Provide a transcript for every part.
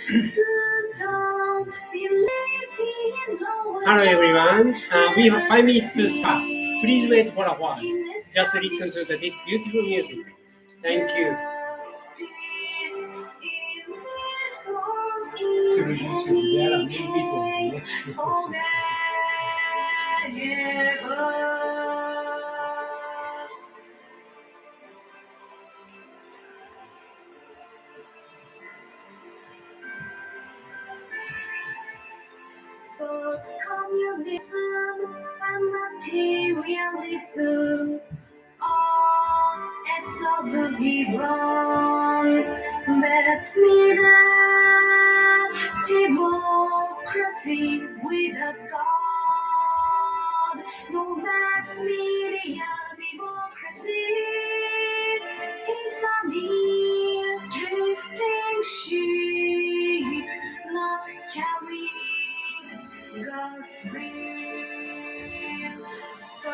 Hello everyone. We have 5 minutes to start. Please wait for a while. Just listen to this beautiful music. Thank you. Through YouTube, there are many people who watch this also. Both communism and materialism are absolutely wrong. But neither democracy without God, no mass media democracy is a mere drifting ship, not carrying God's will. So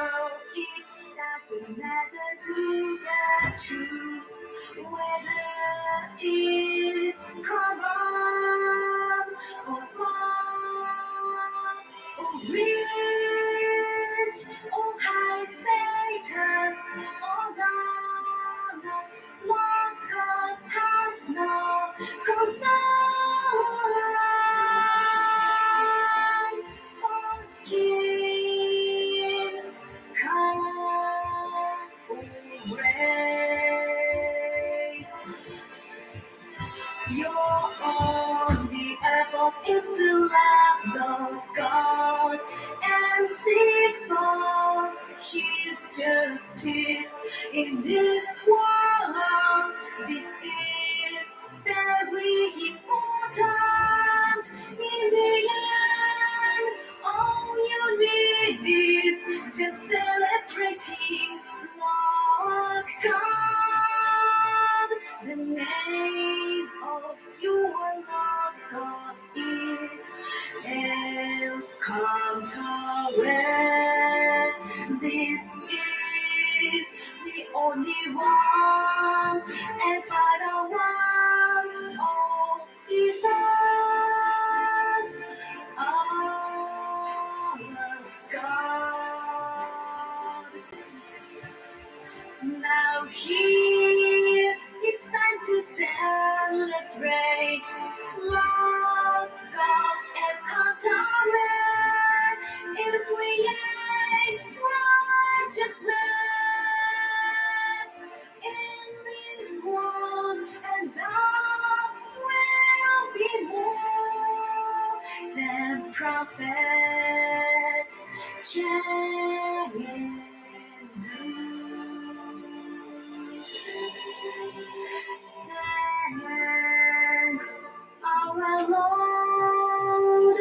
it doesn't matter to the truth whether it's corrupt or smart or rich or high status or not. What God has no concern for skin, color, or race. Your only effort is to love the God and seek for His justice in this world. This is very important. In the end, all you need is just celebrating Lord God. The name of your Lord God is El Cantarer. This is the only one and final one of Jesus, all of God. Now here it's time to celebrate Lord God and Cantarer and create righteousness in this world, and that will be more than prophets can do. Thanks, our Lord.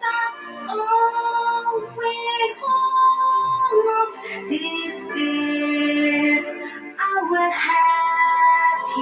That's all we hope. This is our happiness.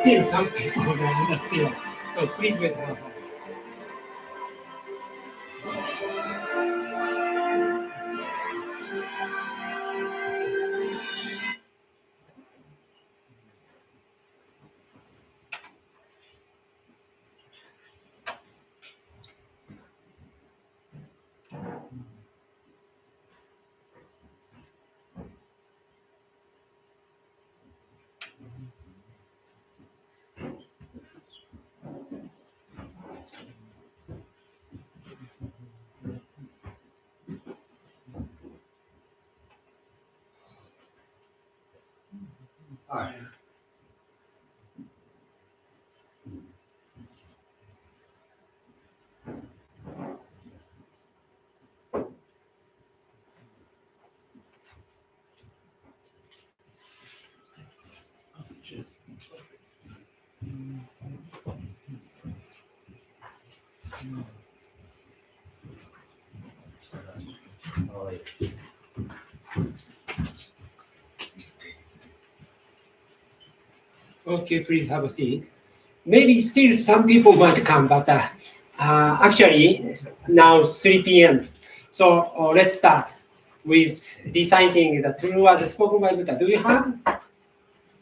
still some people are still. So please wait for a while. Hi. Cheers. Okay, please have a seat. Maybe still some people might come, but actually now 3 p.m. So let's start with reciting the true words spoken by Buddha. Do you have?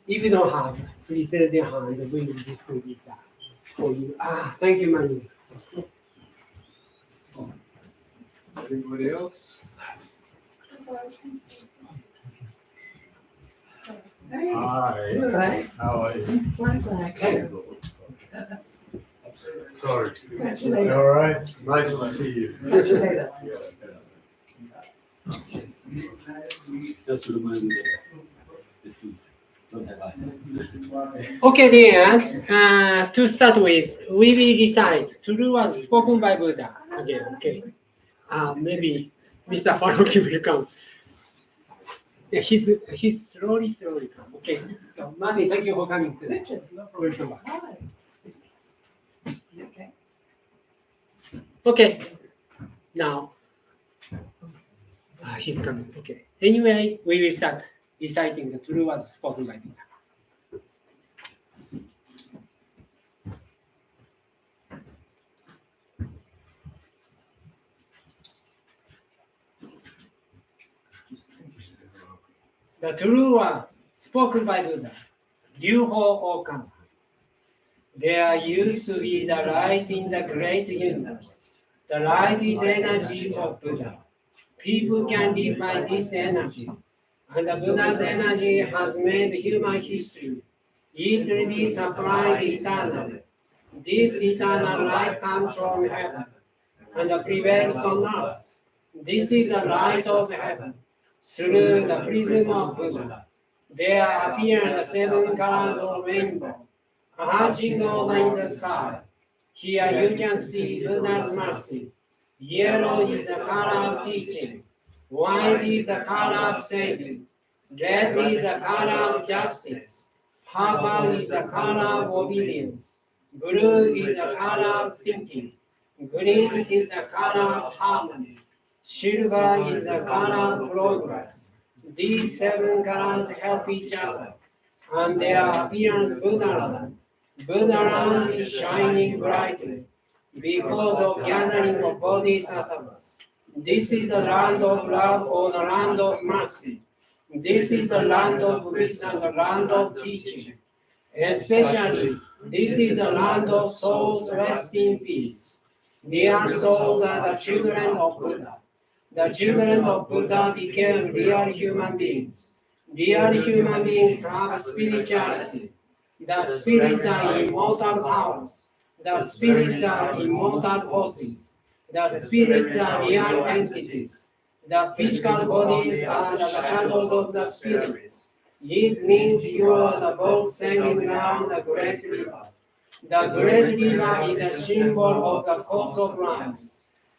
If you don't have, please raise your hand. We will distribute that for you. Thank you, Manu. Anybody else? Hi. Right. How are you? Sorry. Congratulations. You all right? Nice to see you. Just to remind you the feet don't have eyes. Okay, then, to start with, we will recite true words spoken by Buddha again. Okay. Maybe Mr. Faruqi will come. Yeah, he's slowly come. Okay. So, Martin, thank you for coming today. Richard, no Welcome problem. back. Hi. You okay? Okay. Now, he's coming. Okay. Anyway, we will start reciting the true words spoken by Buddha. The true words spoken by Buddha, Ryuho Okama. There used to be the light in the great universe. The light is energy of Buddha. People can live by this energy. And the Buddha's energy has made human history. It will be supplied eternally. This eternal light comes from heaven and prevails on earth. This is the light of heaven. Through the prism of Buddha, there appear the 7 colors of rainbow, arching over in the sky. Here you can see Buddha's mercy. Yellow is the color of teaching. White is the color of saving. Red is the color of justice. Purple is the color of obedience. Blue is the color of thinking. Green is the color of harmony. Silver is the color of progress. These 7 colors help each other, and their appearance Buddhaland. Buddhaland is shining brightly because of gathering of bodhisattvas. This is the land of love or the land of mercy. This is the land of wisdom, the land of teaching. Especially, this is the land of souls rest in peace. Their souls are the children of Buddha. The children of Buddha became real human beings. Real human beings have spirituality. The spirits are immortal powers. The spirits are immortal forces. The spirits are real entities. The physical bodies are the shadows of the spirits. It means you are the boat sailing down the great river. The great river is a symbol of the course of life.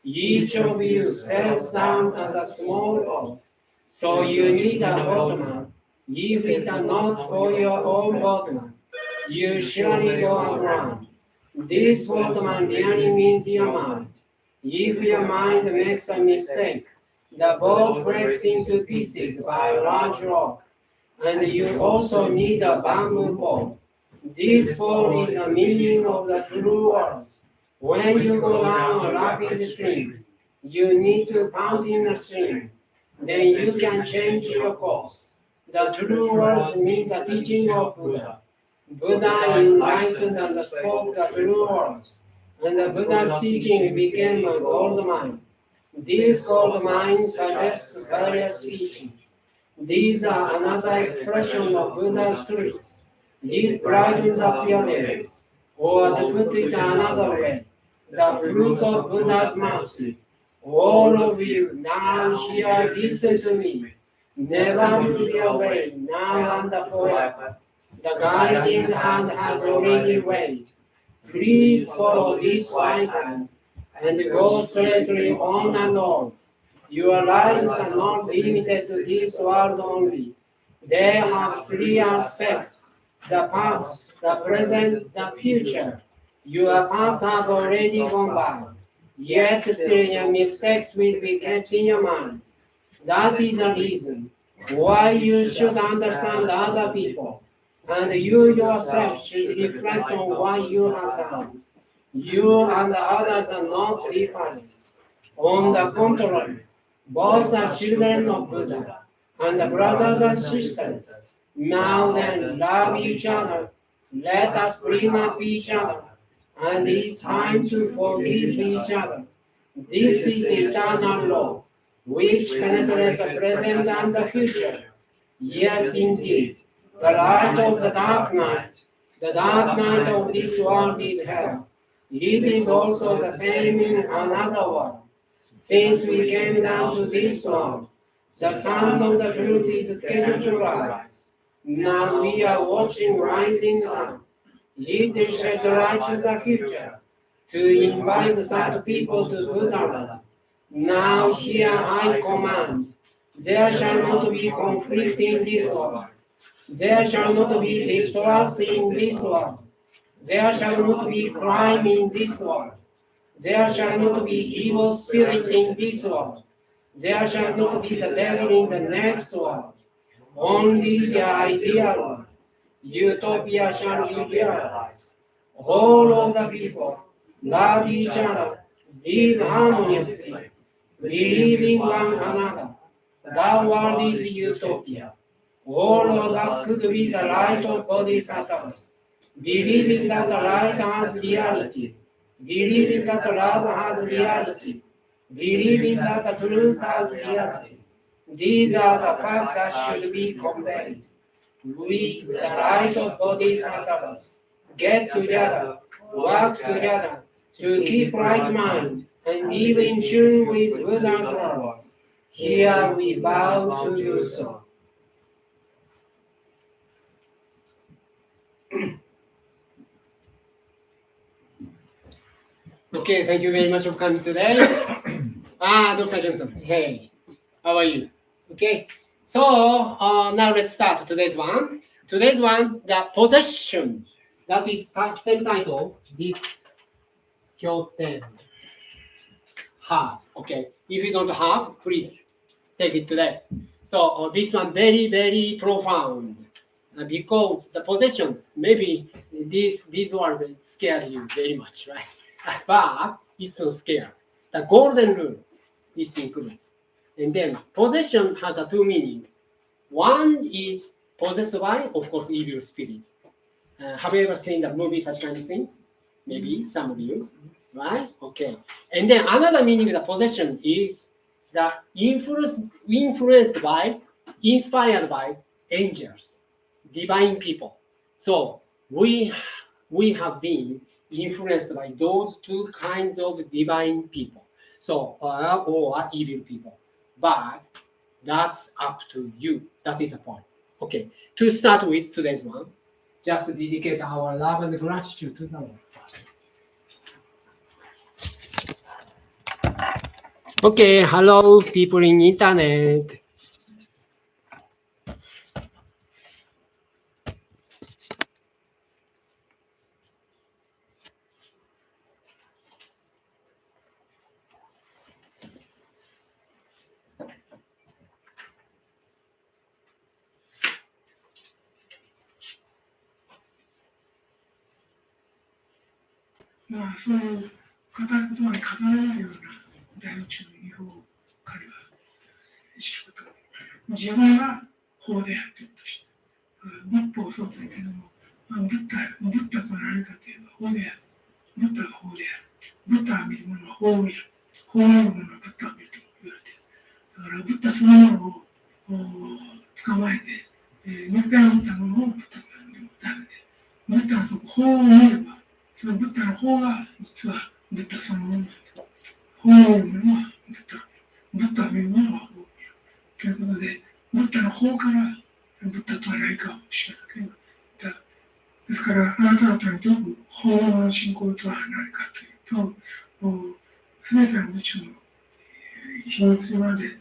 Each of you sails down as a small boat, so you need a boatman. If it are not for your own boatman, you surely go aground. This boatman really means your mind. If your mind makes a mistake, the boat breaks into pieces by a large rock, and you also need a bamboo pole. This four is the meaning of the true words. When you go down a rapid stream, you need to pound in the stream. Then you can change your course. The true words mean the teaching of Buddha. Buddha enlightened and spoke the true words, and the Buddha's teaching became a gold mine. These gold mines suggest various teachings. These are another expression of Buddha's truth. It brightens up your days. Or to put it another way, the fruit of Buddha's mercy. All of you now here listen to me. Never lose your way, now and forever. The guiding hand has already waited. Please follow this white hand and go straightly on and on. Your lives are not limited to this world only. They have three aspects: the past, the present, the future. Your past have already gone by, yet still your mistakes will be kept in your mind. That is the reason why you should understand other people, and you yourself should reflect on what you have done. You and others are not different. On the contrary, both are children of Buddha and brothers and sisters. Now then, love each other. Let us bring up each other. And it's time to forgive each other. This is eternal law, which penetrates the present and the future. Yes, indeed. The light of the dark night of this world is hell. It is also the same in another world. Since we came down to this world, the sun of the truth is scheduled to rise. Now we are watching rising sun. It will shed light to the future, to invite sad people to Buddha. Now here I command, there shall not be conflict in this world. There shall not be distrust in this world. There shall not be crime in this world. There shall not be evil spirit in this world. There shall not be the devil in the next world. Only the ideal one, utopia, shall be realized. All of the people love each other, live harmoniously, believe in one another. The world is utopia. All of us could be the light of bodhisattvas, believing that the light has reality, believing that love has reality, believing that the truth has reality. These are the facts that should be conveyed. We, the light of bodhisattvas, get together, work together to keep right mind and live in tune with Buddha's words. Here we vow to do so. Okay, thank you very much for coming today. Dr. Johnson, hey, how are you? Okay, so now let's start today's one. Today's one, the possession. That is same title, this Kyoten has. Okay, if you don't have, please take it today. So this one very, very profound. Because the possession, maybe these words scare you very much, right? But it's not scare. The golden rule, it includes. And then possession has two meanings. One is possessed by, of course, evil spirits. Have you ever seen the movie such kind of thing? Maybe some of you, right? Okay. And then another meaning of the possession is the influenced by, inspired by angels, divine people. So we have been influenced by those two kinds of divine people. So or evil people. But that's up to you. That is the point. Okay. To start with today's one, just dedicate our love and gratitude to the Lord first. Okay, hello people in internet. まあ、そういう語る言葉に語らないような大宇宙の違法を彼は知ることができる。自分が法であっているとして、仏法そうだけども、ブッダとは何かといえば法である。ブッダが法である。ブッダが見るものは法を見る。法を見るものはブッダを見ると言われている。だからブッダそのものを捕まえて、肉体を持ったものをブッダと呼んでもダメで、ブッダの法を見れば、そのブッダの法が実はブッダそのものだと。法を見るものはブッダを見る。ブッダを見るものは法を見る。ということで、ブッダの法からブッダとは何かを知らなければいけない。ですから、あなた方にとって法の信仰とは何かというと、すべての宇宙の秘密まで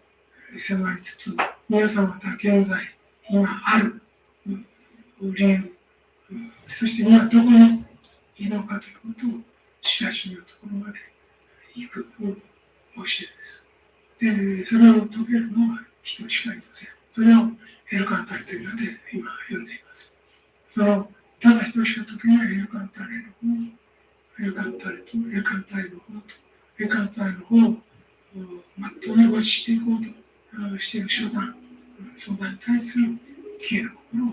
迫りつつ、皆様また現在、今ある理由、そして今どこにいるのかということを知らしめるところまで行く教えです。で、それを解けるのは人しかいません。それをエルカンタレというので今読んでいます。ただ人しか解けないエルカンタレの方、エルカンタレとエルカンタレの方と、エルカンタレの方をまっとうにご知していこうとしている相談に対する消える心を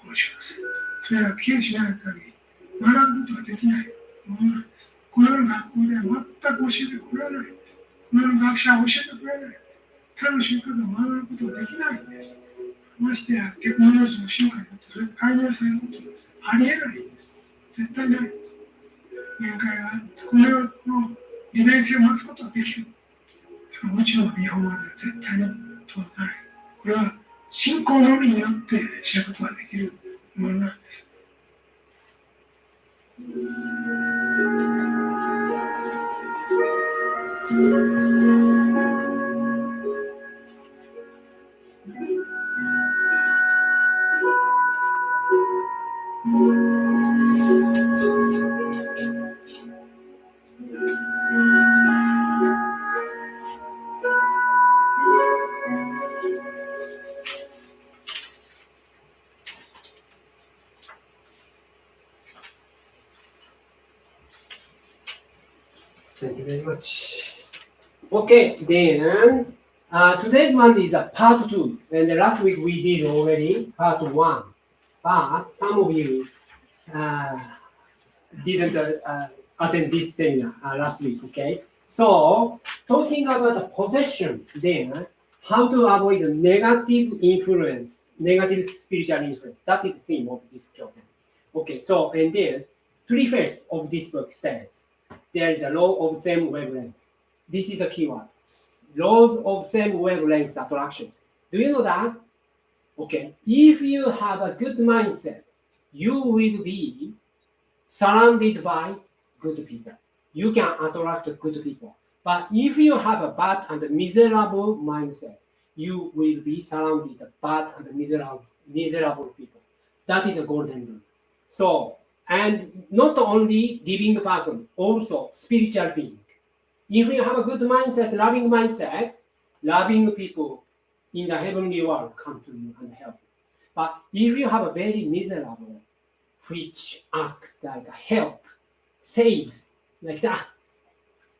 お持ちください。それは消えしない限り学ぶことができないものなんです。このような学校では全く教えてくれないんです。このような学者は教えてくれないんです。楽しいことを学ぶことができないんです。ましてやテクノロジーの進化によってそれが解明されることはありえないんです。絶対ないんです。限界があるんです。この世の利便性を待つことができる。その宇宙の日本までは絶対に届かない。これは信仰のみによって知ることができるものなんです。Thank you very much. Okay, then today's one is a part 2, and last week we did already part 1, but some of you didn't attend this seminar last week, okay? So, talking about the possession, then how to avoid the negative influence, negative spiritual influence, that is the theme of this program. Okay, so, and then preface of this book says, there is a law of same wavelengths. This is a keyword. Laws of same wavelengths attraction. Do you know that? Okay. If you have a good mindset, you will be surrounded by good people. You can attract good people. But if you have a bad and miserable mindset, you will be surrounded by bad and miserable people. That is a golden rule. So, and not only living person, also spiritual being. If you have a good mindset, loving people in the heavenly world come to you and help you. But if you have a very miserable, which asks like help, saves, like that,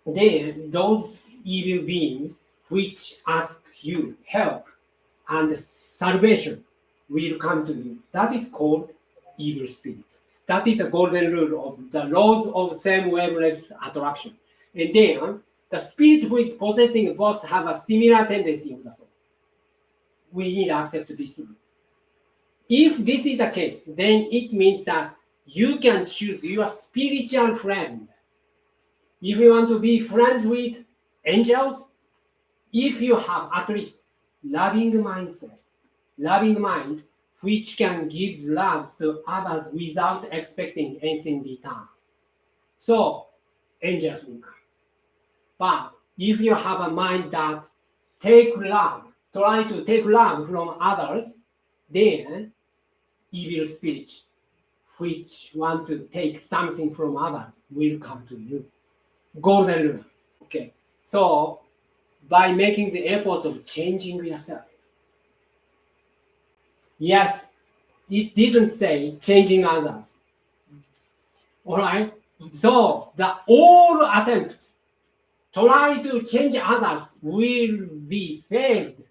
then those evil beings which ask you help and salvation will come to you. That is called evil spirits. That is a golden rule of the laws of same wavelengths attraction. And then the spirit who is possessing both have a similar tendency of the soul. We need to accept this rule. If this is the case, then it means that you can choose your spiritual friend. If you want to be friends with angels, if you have at least loving mindset, loving mind, which can give love to others without expecting anything in return. So, angels will come. But if you have a mind that try to take love from others, then evil spirits, which want to take something from others, will come to you. Golden rule. Okay. So, by making the effort of changing yourself, yes, it didn't say changing others. All right? So the all attempts try to change others will be failed.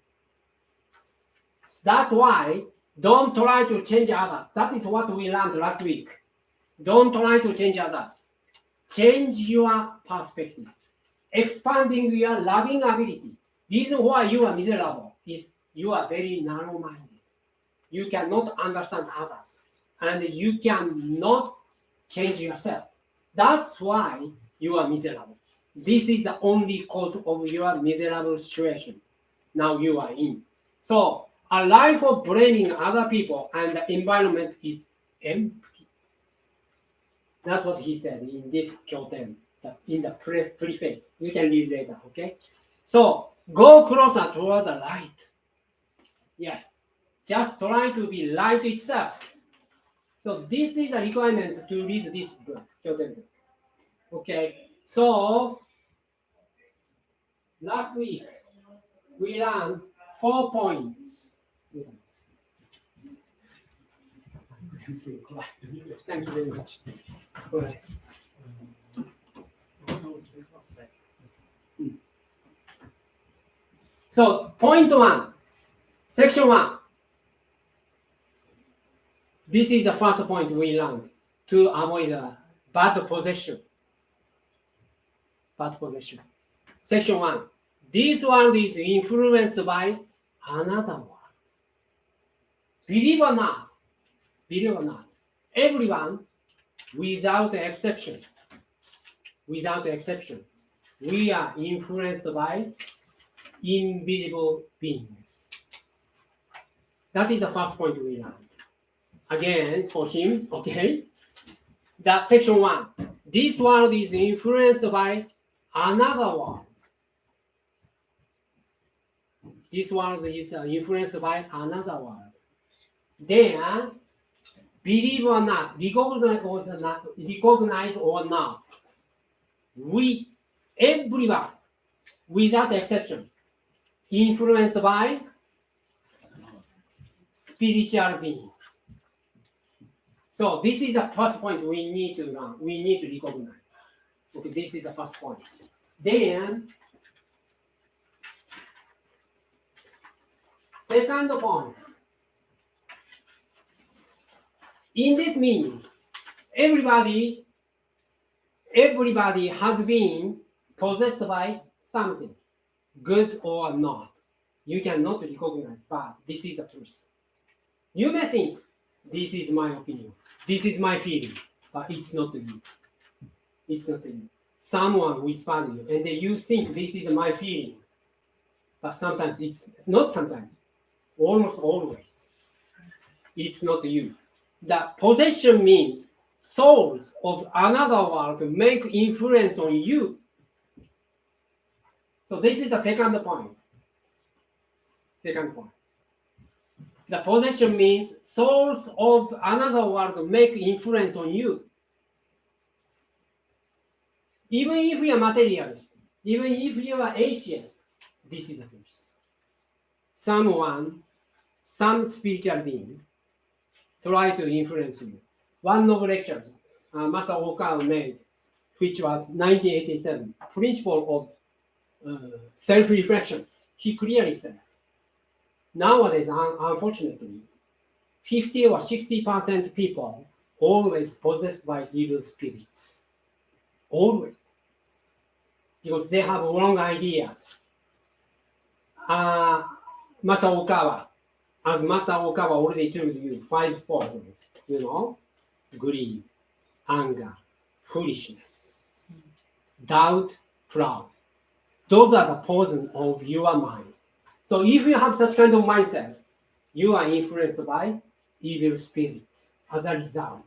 That's why don't try to change others. That is what we learned last week. Don't try to change others. Change your perspective. Expanding your loving ability. Reason why you are miserable is you are very narrow-minded. You cannot understand others. And you cannot change yourself. That's why you are miserable. This is the only cause of your miserable situation now you are in. So a life of blaming other people and the environment is empty. That's what he said in this Kyoten, in the preface. You can read later, okay? So go closer toward the light. Yes, just try to be light itself. So this is a requirement to read this book, Kyoten book. Okay, so last week we learned 4 points. Thank you very much. Go ahead. So point 1, section 1. This is the first point we learned to avoid bad possession. Bad possession. Section 1. This world is influenced by another world. Believe or not, everyone, without exception, we are influenced by invisible beings. That is the first point we learned. Again, for him, okay? That section 1. This world is influenced by another world. This world is influenced by another world. Then, believe or not, recognize or not, we, everyone, without exception, influenced by spiritual beings. So this is the first point we need to learn. We need to recognize. Okay, this is the first point. Then, second point. In this meaning, everybody has been possessed by something, good or not. You cannot recognize, but this is the truth. You may think, this is my opinion, this is my feeling, but it's not you. It's not you. Someone whispered you, and then you think this is my feeling, but sometimes it's not sometimes, almost always. It's not you. The possession means souls of another world make influence on you. So this is the second point. Second point. The possession means souls of another world make influence on you. Even if you are materialist, even if you are atheist, this is the truth. Some spiritual being try to influence you. One of the lectures Master Okawa made, which was 1987, principle of self-reflection, he clearly said, nowadays, unfortunately, 50 or 60% people always possessed by evil spirits. Always. Because they have a wrong idea. Master Okawa, as Master Okawa already told you, 5 poisons, greed, anger, foolishness, doubt, proud. Those are the poison of your mind. So if you have such kind of mindset, you are influenced by evil spirits. As a result,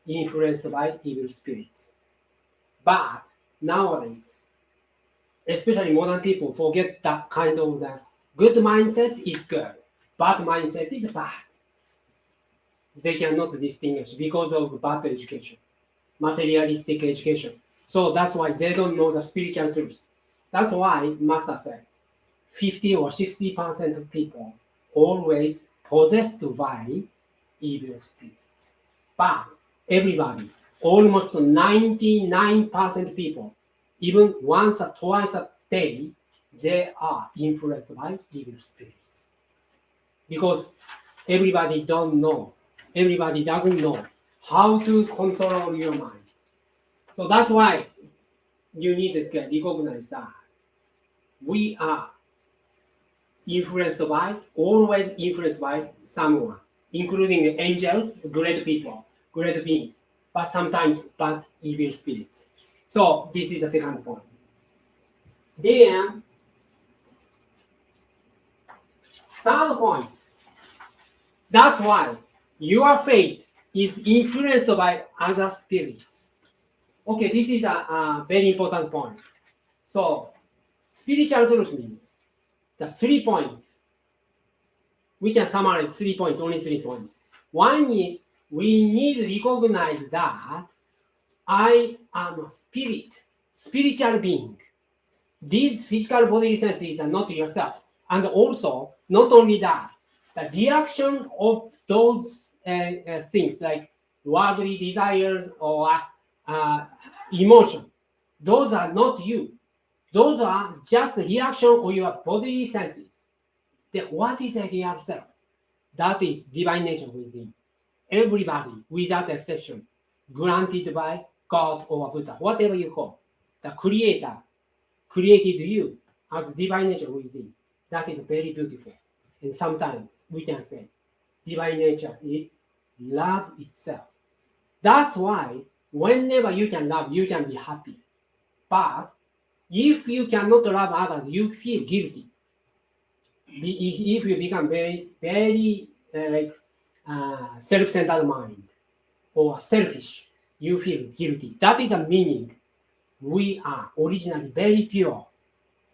influenced by evil spirits. But nowadays, especially modern people, forget that kind of that good mindset is good, bad mindset is bad. They cannot distinguish because of bad education, materialistic education. So that's why they don't know the spiritual truth. That's why Master says 50 or 60% of people always possessed by evil spirits. But everybody almost 99% people, even once or twice a day, they are influenced by evil spirits. Because everybody doesn't know how to control your mind. So that's why you need to recognize that we are always influenced by someone, including angels, great people, great beings, but sometimes bad evil spirits. So this is the second point. Then, third point. That's why your faith is influenced by other spirits. Okay, this is a very important point. So, spiritual truth means the 3 points. We can summarize 3 points, only 3 points. One is we need to recognize that I am a spiritual being. These physical bodily senses are not yourself. And also, not only that, the reaction of those things like worldly desires or emotion, those are not you. Those are just a reaction of your bodily senses. Then what is a real self? That is divine nature within. Everybody, without exception, granted by God or Buddha, whatever you call, the Creator created you as divine nature within. That is very beautiful. And sometimes we can say divine nature is love itself. That's why whenever you can love, you can be happy. But if you cannot love others, you feel guilty. If you become very self-centered mind or selfish, you feel guilty. That is the meaning. We are originally very pure,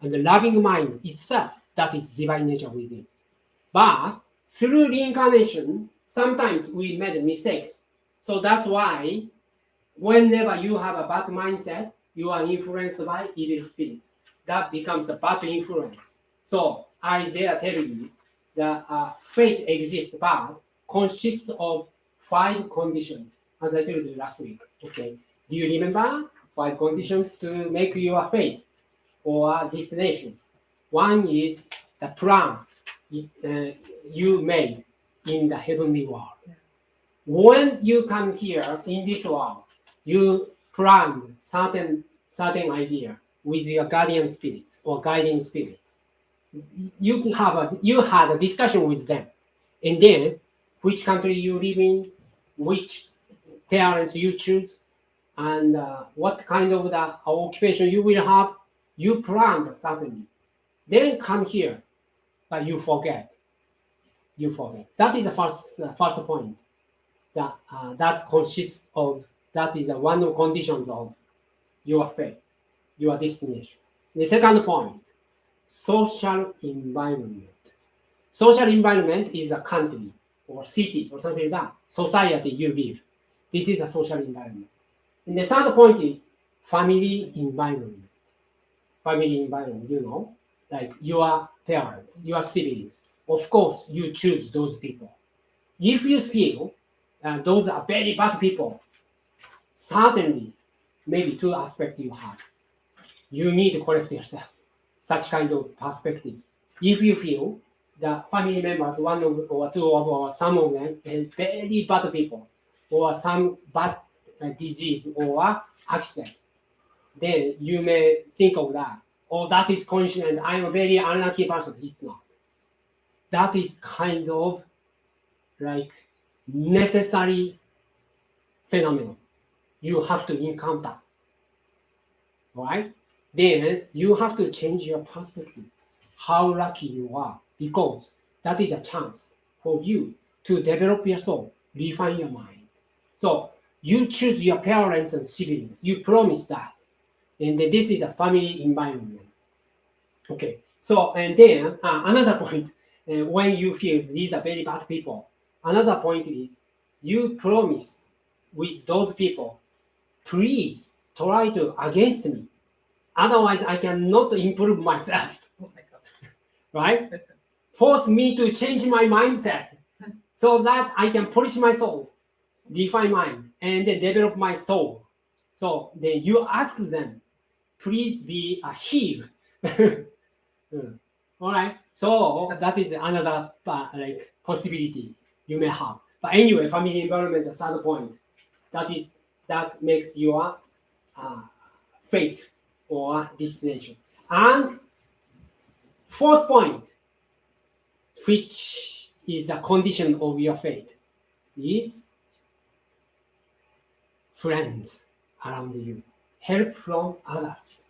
and the loving mind itself, that is divine nature within. But through reincarnation, sometimes we made mistakes. So that's why whenever you have a bad mindset, you are influenced by evil spirits. That becomes a bad influence. So I dare tell you that fate exists, but consists of 5 conditions, as I told you last week. Okay, do you remember 5 conditions to make your fate or destination? One is the plan you made in the heavenly world. When you come here in this world, you plan certain idea with your guardian spirits or guiding spirits. You had a discussion with them, and then which country you live in, which parents you choose, and what kind of the occupation you will have. You planned certainly. Then come here, but you forget. That is the first point. That consists of, that is one of the conditions of your fate, your destination. The second point, social environment. Social environment is a country or city or something like that, society you live. This is a social environment. And the third point is family environment. Family environment, you know, like your parents, your siblings. Of course, you choose those people. If you feel those are very bad people, certainly, maybe 2 aspects you have. You need to correct yourself. Such kind of perspective. If you feel the family members, 1 or 2 or some of them, are very bad people, or some bad disease or accident, then you may think of that. Oh, that is coincidence. I'm a very unlucky person. It's not. That is kind of like necessary phenomenon you have to encounter. Right? Then you have to change your perspective. How lucky you are, because that is a chance for you to develop your soul, refine your mind. So you choose your parents and siblings. You promise that. And then this is a family environment. Okay. So, and then another point, when you feel these are very bad people, another point is you promise with those people, please try to against me. Otherwise, I cannot improve myself. Oh my God. Right? Force me to change my mindset so that I can polish my soul. define mind, and then develop my soul. So then you ask them, please be a heel. All right. So that is another like possibility you may have. But anyway, family environment, the third point, that makes your fate or destination. And fourth point, which is the condition of your fate, is friends around you, help from others,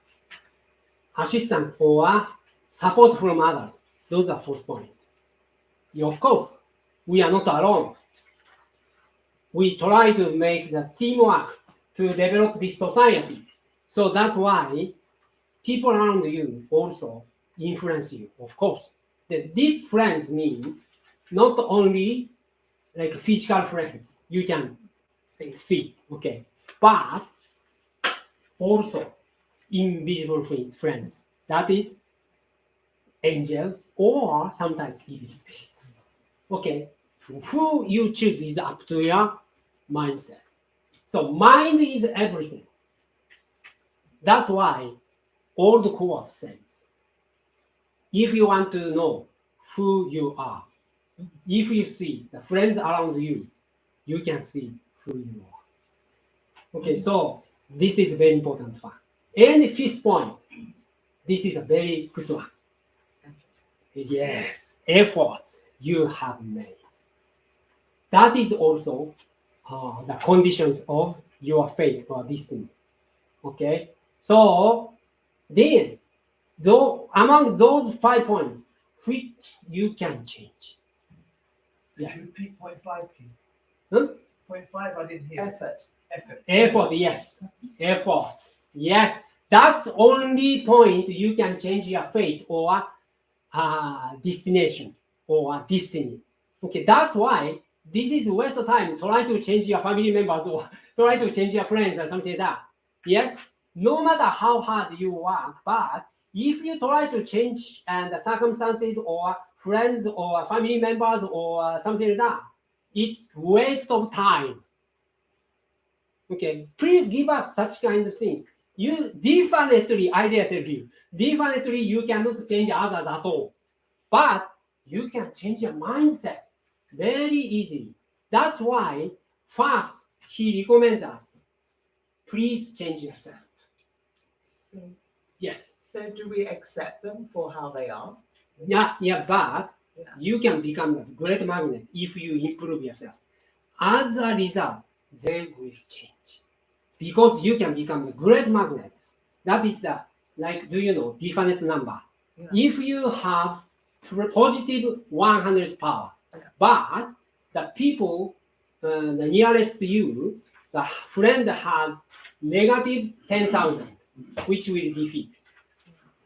assistance or support from others. Those are fourth point. Of course, we are not alone. We try to make the teamwork to develop this society. So that's why people around you also influence you, of course. These friends means not only like physical friends you can see, okay, but also invisible friends. That is angels or sometimes evil spirits. Okay, who you choose is up to your mindset. So mind is everything. That's why old quote says, if you want to know who you are, if you see the friends around you, you can see who you are. Okay, so this is a very important fact. And fifth point, this is a very good one. Yes, efforts you have made. That is also the conditions of your fate or destiny. Okay, so then, among those 5 points, which you can change. Could you repeat point 5, please? Hmm? Point 5, I didn't hear. Effort. Effort, yes. Efforts. Yes. That's only point you can change your fate or destination or destiny. Okay, that's why this is waste of time trying to change your family members or try to change your friends or something like that. Yes, no matter how hard you work, but if you try to change and the circumstances or friends or family members or something like that, it's waste of time. Okay, please give up such kind of things. You definitely, I dare tell you, definitely you cannot change others at all. But you can change your mindset very easily. That's why first he recommends us, please change yourself. So, Yes. so do we accept them for how they are? Yeah, but Yeah. you can become a great magnet if you improve yourself. As a result, they will change. Because you can become a great magnet. That is the, like, do you know, definite number. Yeah. If you have positive 100 power, Yeah. but the people, the nearest to you, the friend has negative 10,000, which will defeat.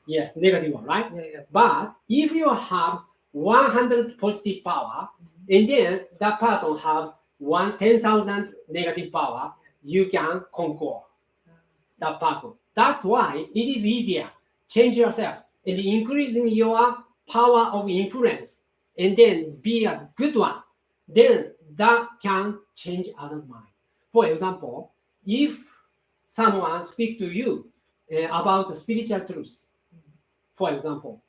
Yes, negative one, right? Yeah. But if you have 100 positive power, and then that person have 10,000 negative power, you can conquer that person. That's why it is easier. Change yourself and increasing your power of influence, and then be a good one. Then that can change others' mind. For example, if someone speaks to you about spiritual truth, for example,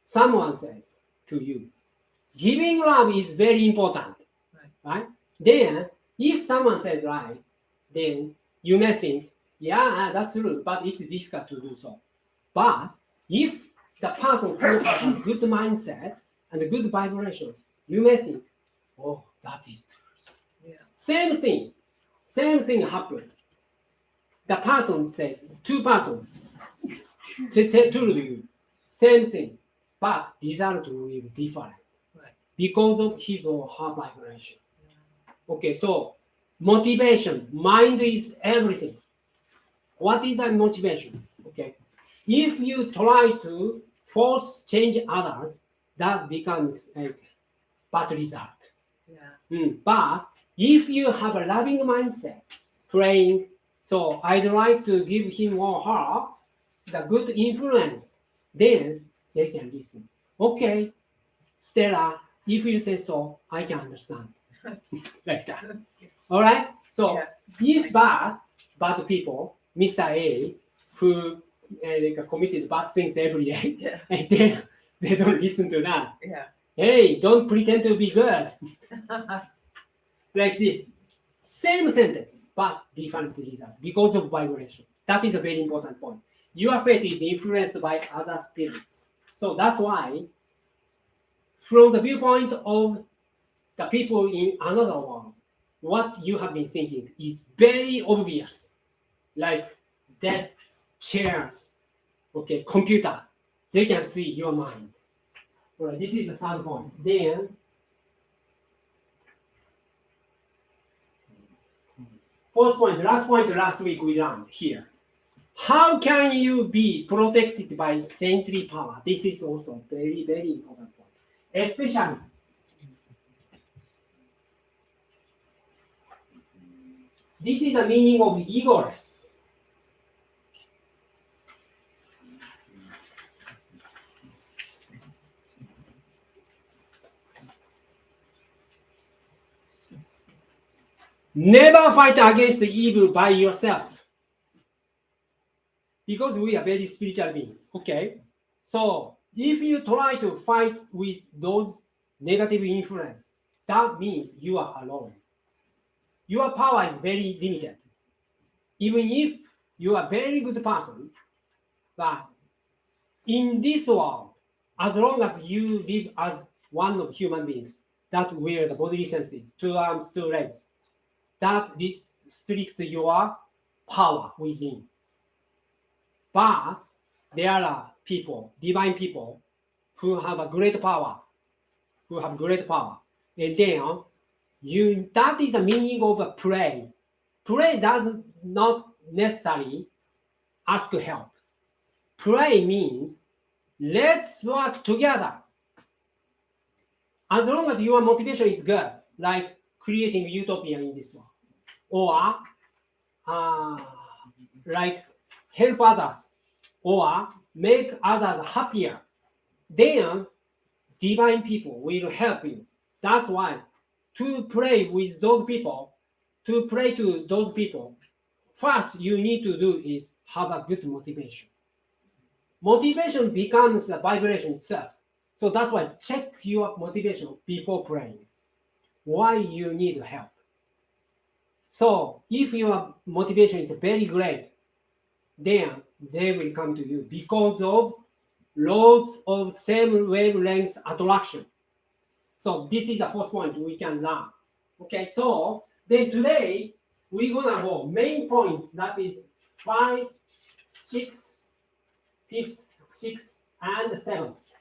someone says to you, giving love is very important, right? Then, if someone says right, then you may think, yeah, that's true, but it's difficult to do so. But if the person who has a good mindset and a good vibration, you may think, oh, that is true. Yeah. Same thing happened. The person says, two persons told you, same thing, but result will be different because of his or her vibration. Okay, so motivation, mind is everything. What is that motivation? Okay, if you try to force change others, that becomes a bad result. Yeah. But if you have a loving mindset, praying, so I'd like to give him or her the good influence, then they can listen. Okay, Stella, if you say so, I can understand. Like that. All right. So Yeah. if bad people, Mr. A, who like, committed bad things every day, Yeah. and then they don't listen to that. Yeah. Hey, don't pretend to be good. Like this. Same sentence, but different result because of vibration. That is a very important point. Your fate is influenced by other spirits. So that's why, from the viewpoint of the people in another world, what you have been thinking is very obvious. Like desks, chairs, okay, computer. They can see your mind. All right, this is the third point. Then, fourth point, last week we learned here. How can you be protected by saintly power? This is also very, very important point. Especially, this is the meaning of egoless. Never fight against the evil by yourself. Because we are very spiritual beings. Okay? So if you try to fight with those negative influence, that means you are alone. Your power is very limited. Even if you are a very good person, but in this world, as long as you live as one of human beings that wear the bodily senses, 2 arms, 2 legs, that restricts your power within. But there are people, divine people, who have a great power, And then that is the meaning of a pray. Pray does not necessarily ask help. Pray means let's work together. As long as your motivation is good, like creating utopia in this world, or like help others, or make others happier, then divine people will help you. That's why to pray with those people, to pray to those people, first you need to do is have a good motivation. Motivation becomes the vibration itself. So that's why check your motivation before praying. Why you need help. So if your motivation is very great, then they will come to you because of laws of same wavelength attraction. So this is the first point we can learn. Okay, so then today we're gonna go main points, that is 5, 6, 5th, 6th, and 7th.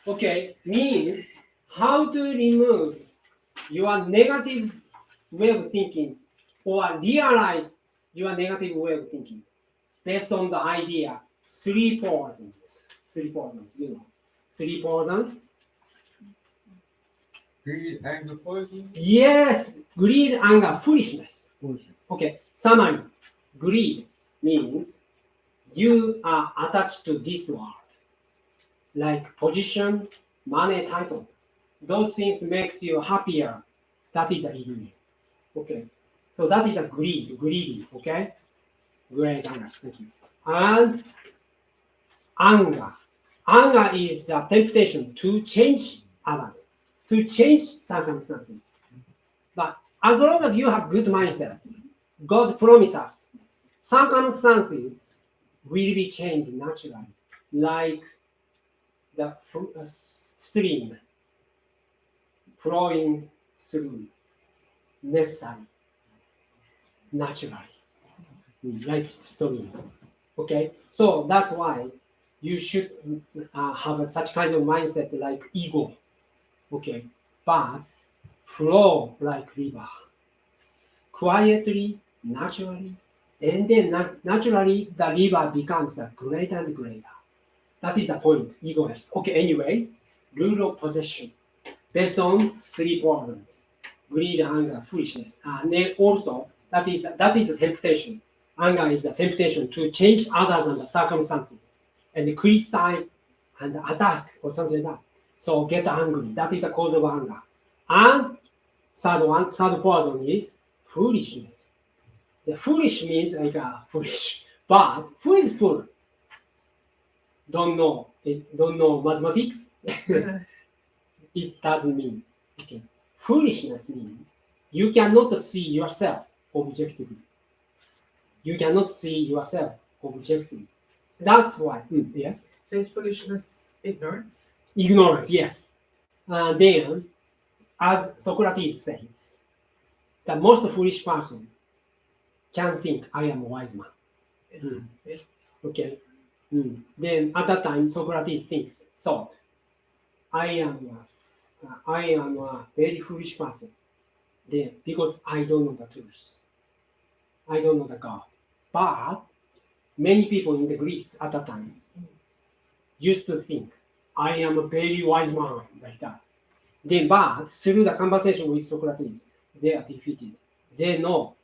Okay, means how to remove your negative way of thinking or realize your negative way of thinking based on the idea 3 poisons. 3 poisons, you know. 3 poisons. Greed, anger, poison. Yes, greed, anger, foolishness. Okay, summary. Greed means you are attached to this world, like position, money, title. Those things makes you happier. That is an illusion. Okay, so that is a greedy. Okay, great, anger. Thank you. And anger. Anger is a temptation to change others, to change circumstances. But as long as you have good mindset, God promises circumstances will be changed naturally, like the stream flowing through necessary, naturally, like stream. Okay, so that's why you should have such kind of mindset like ego. Okay, but flow like river, quietly, naturally, and then naturally the river becomes greater and greater. That is the point, egoless. Okay, anyway, rule of possession based on 3 poisons: greed, anger, foolishness. And then also that is the temptation. Anger is the temptation to change others and the circumstances and criticize and attack or something like that. So get angry. That is a cause of anger. And third poison is foolishness. The foolish means like foolish, but who is fool? Don't know mathematics. It doesn't mean. Okay. Foolishness means you cannot see yourself objectively. You cannot see yourself objectively. That's why. Yes. So is foolishness ignorance? Ignorance, yes. Then, as Socrates says, the most foolish person can think, I am a wise man. Yeah. Okay. Then at that time, Socrates thought, I am a very foolish person. Then, because I don't know the truth. I don't know the God. But many people in the Greece at that time used to think, I am a very wise man, like that. Then, but through the conversation with Socrates, they are defeated. They know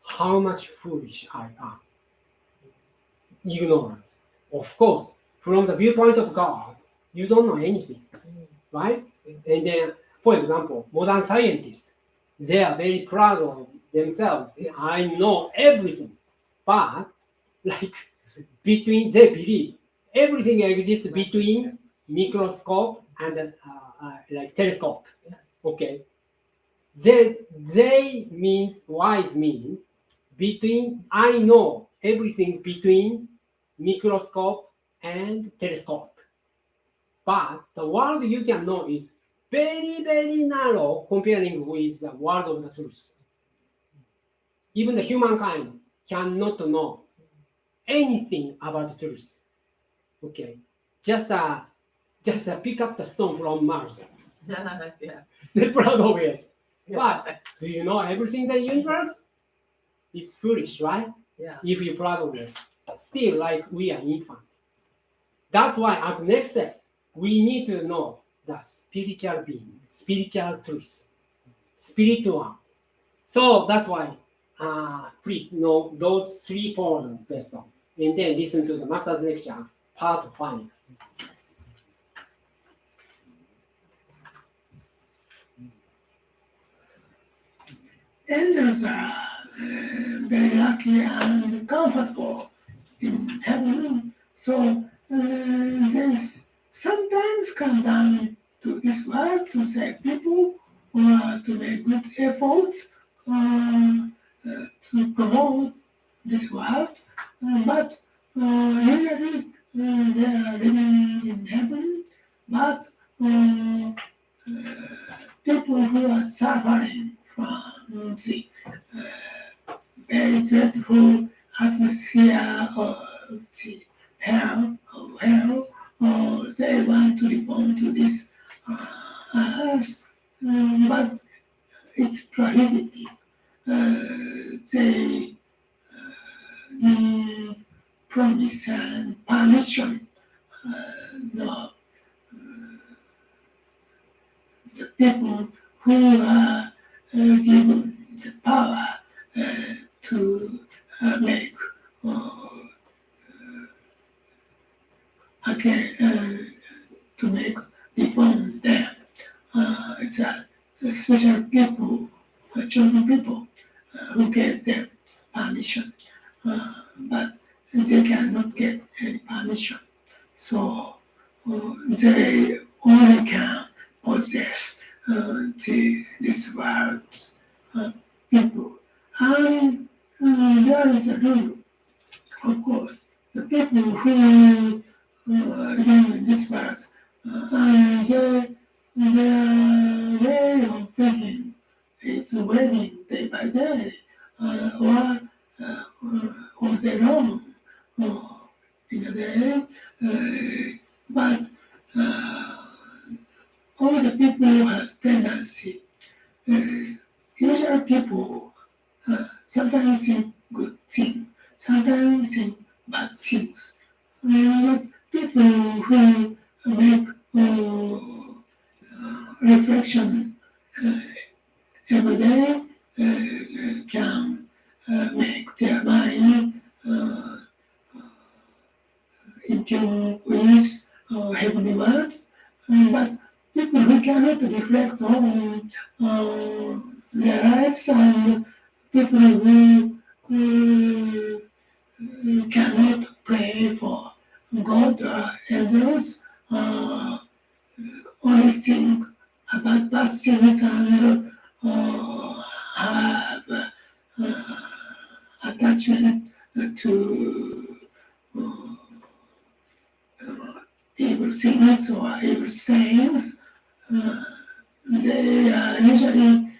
how much foolish I am. Ignorance. Of course, from the viewpoint of God, you don't know anything, right? And then, for example, modern scientists, they are very proud of themselves. I know everything, but like they believe everything exists between microscope and like telescope. Okay. They means wise means between. I know everything between microscope and telescope, but the world you can know is very, very narrow comparing with the world of the truth. Even the humankind cannot know anything about the truth. Okay, just pick up the stone from Mars. Yeah. They're proud of it. Yeah. But do you know everything in the universe? It's foolish, right? Yeah. If you're proud of it, still like we are infant. That's why, as next step, we need to know the spiritual being, spiritual truth, spiritual. So that's why, please know those 3 portions based on, and then listen to the master's lecture, part 5. Angels are very lucky and comfortable in heaven. So they sometimes come down to this world to save people or to make good efforts to promote this world. But usually they are living in heaven. But people who are suffering from the very dreadful atmosphere of the hell, or they want to return to this earth, but it's prohibited. They need promise and permission. No, the people who are given the power to make to make reborn them. It's a special people, chosen people who gave them permission, but they cannot get any permission. So they only can possess this world's people. And there is a rule, of course. The people who live in this world, and their way of thinking is waning day by day, or all day long, in a day. But all the people who has tendency, usually people sometimes think good things, sometimes think bad things. But people who make reflection every day can make their mind in tune with heavenly world, but people who cannot reflect on their lives and people who cannot pray for God or angels, only think about bad things and have attachment to evil things or evil sayings. They usually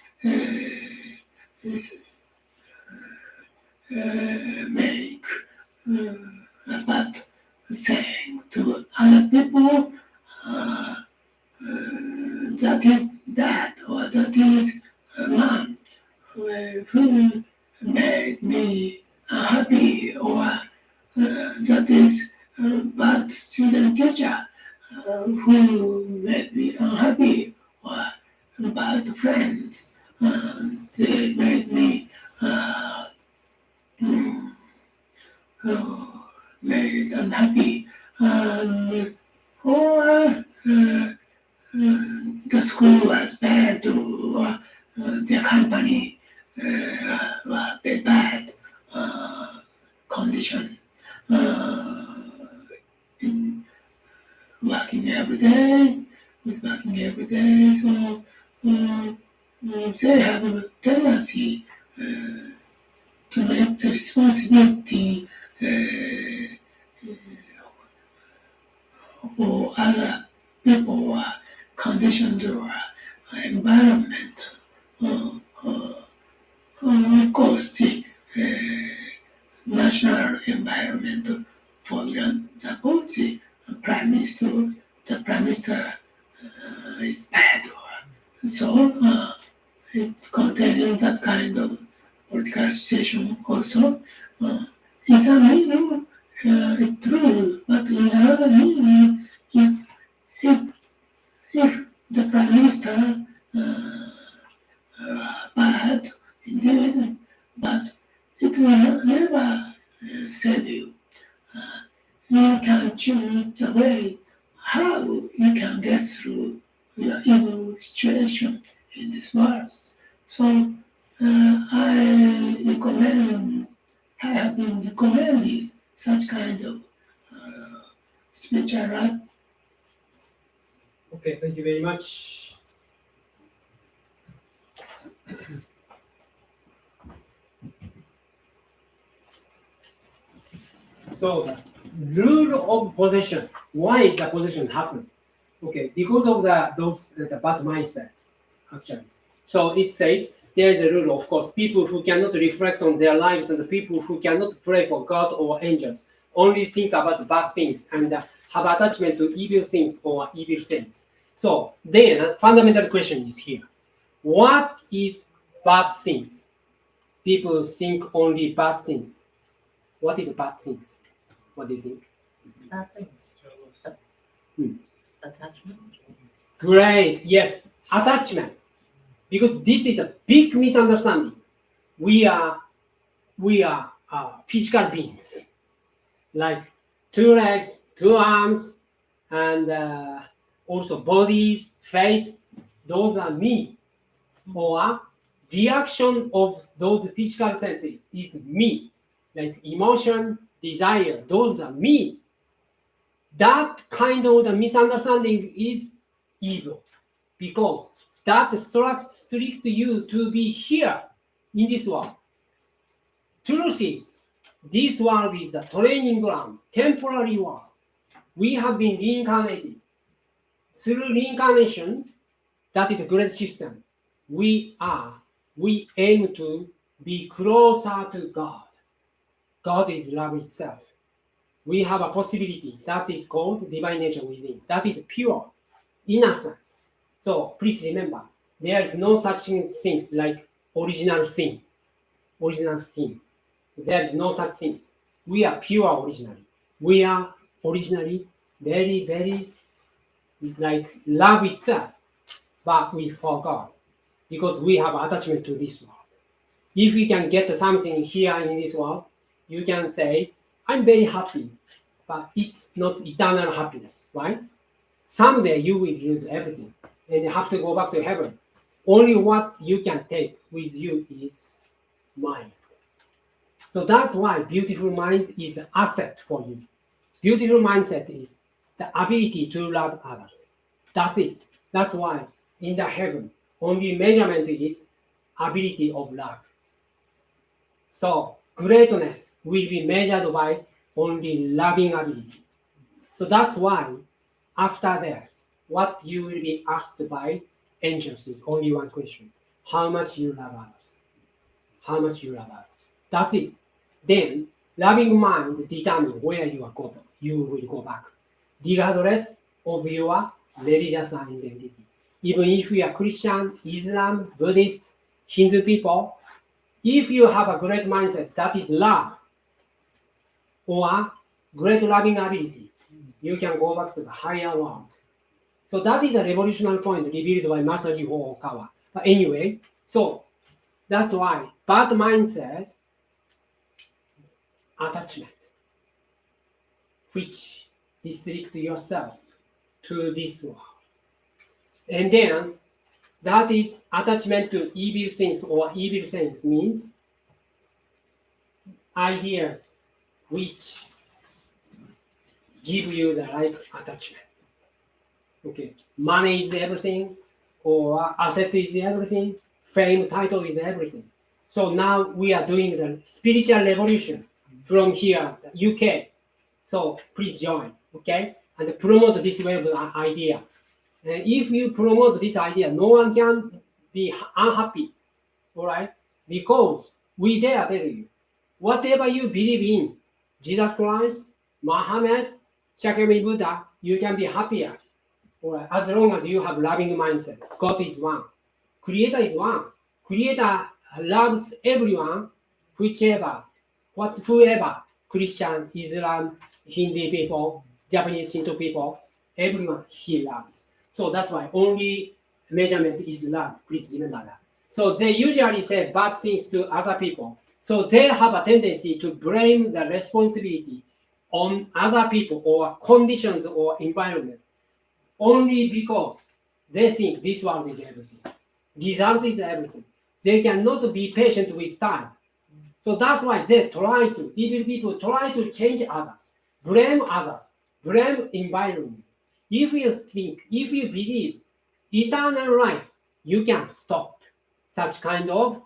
make a bad saying to other people. That is that or that is a man who made me unhappy, or that is a bad student teacher who made me unhappy, or a bad friend. They made me made unhappy, and or the school was bad, or the company was bad condition. In working every day, so they have a tendency to make the responsibility for other people or conditions or environment. Of course, the national environment, for example, the prime minister is bad, or so it containing that kind of political situation also. In some meaning, it's true, but in another meaning, if the prime minister bad indeed, but it will never save you. You can choose the way how you can get through your evil situation in this world. So I have been recommending such kind of spiritual life. Okay, thank you very much. So the rule of possession. Why the possession happened? Okay, because of the bad mindset, actually. So it says there is a rule, of course, people who cannot reflect on their lives and the people who cannot pray for God or angels only think about bad things and have attachment to evil things or evil things. So then, fundamental question is here. What is bad things? People think only bad things. What is bad things? What do you think? Bad things. Attachment. Great. Yes, attachment. Because this is a big misunderstanding. We are physical beings, like 2 legs, 2 arms, and also bodies, face. Those are me. Or reaction of those physical senses is me, like emotion, desire. Those are me. That kind of the misunderstanding is evil, because that strict you to be here in this world. Truth is, this world is a training ground, temporary world. We have been reincarnated. Through reincarnation, that is a great system. We aim to be closer to God. God is love itself. We have a possibility that is called divine nature within. That is pure, innocent. So please remember, there is no such things like original sin. There is no such things. We are pure originally. We are originally very, very like love itself, but we forgot because we have attachment to this world. If we can get something here in this world, you can say, I'm very happy, but it's not eternal happiness, right? Someday you will lose everything and you have to go back to heaven. Only what you can take with you is mind. So that's why beautiful mind is an asset for you. Beautiful mindset is the ability to love others. That's it. That's why in the heaven, only measurement is ability of love. So greatness will be measured by only loving ability. So that's why after death, what you will be asked by angels is only one question: how much you love others? How much you love others? That's it. Then loving mind determines where you are going. You will go back, regardless of your religious identity. Even if you are Christian, Islam, Buddhist, Hindu people, if you have a great mindset that is love or great loving ability, you can go back to the higher world. So that is a revolutionary point revealed by Masaru Okawa. But anyway, so that's why bad mindset, attachment, which restrict yourself to this world. And then that is attachment to evil things, or evil things means ideas which give you the like attachment. Okay, money is everything, or asset is everything, fame, title is everything. So now we are doing the spiritual revolution from here, UK. So please join, okay? And promote this way of idea. And if you promote this idea, no one can be unhappy, all right? Because we dare tell you, whatever you believe in, Jesus Christ, Muhammad, Shakyamuni Buddha, you can be happier, all right? As long as you have loving mindset. God is one. Creator is one. Creator loves everyone, whoever, Christian, Islam, Hindu people, Japanese Shinto people, everyone he loves. So that's why only measurement is love. Please remember that. So they usually say bad things to other people. So they have a tendency to blame the responsibility on other people or conditions or environment only because they think this world is everything. Result is everything. They cannot be patient with time. So that's why evil people try to change others, blame environment. If you believe eternal life, you can stop such kind of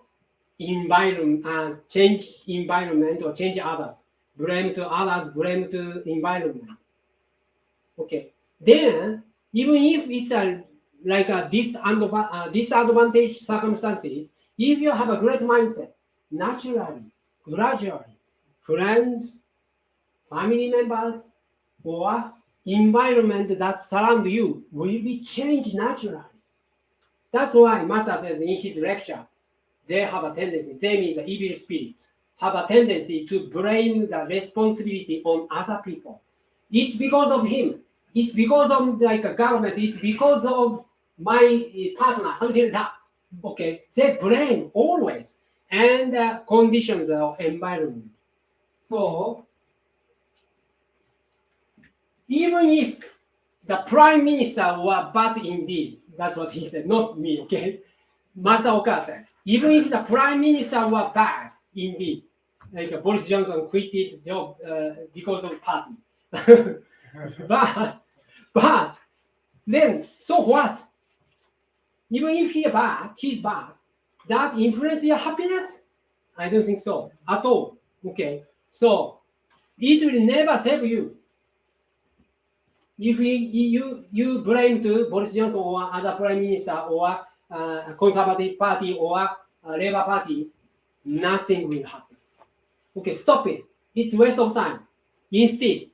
environment, change environment or change others, blame to others, blame to environment. Okay, then even if it's like a disadvantage circumstances, if you have a great mindset, naturally, gradually, friends, family members, or environment that surround you will be changed naturally. That's why Master says in his lecture, they have a tendency, they means the evil spirits, have a tendency to blame the responsibility on other people. It's because of him. It's because of like a government. It's because of my partner, something like that. Okay, they blame always, and conditions of environment. So even if the prime minister were bad indeed, that's what he said, not me, okay? Master Okawa says, even if the prime minister were bad indeed, like Boris Johnson quit the job because of party. but then, so what? Even if he's bad, that influence your happiness? I don't think so at all. Okay, so it will never save you. If you blame to Boris Johnson or other prime minister or Conservative Party or Labour Party, nothing will happen. Okay, stop it. It's a waste of time. Instead,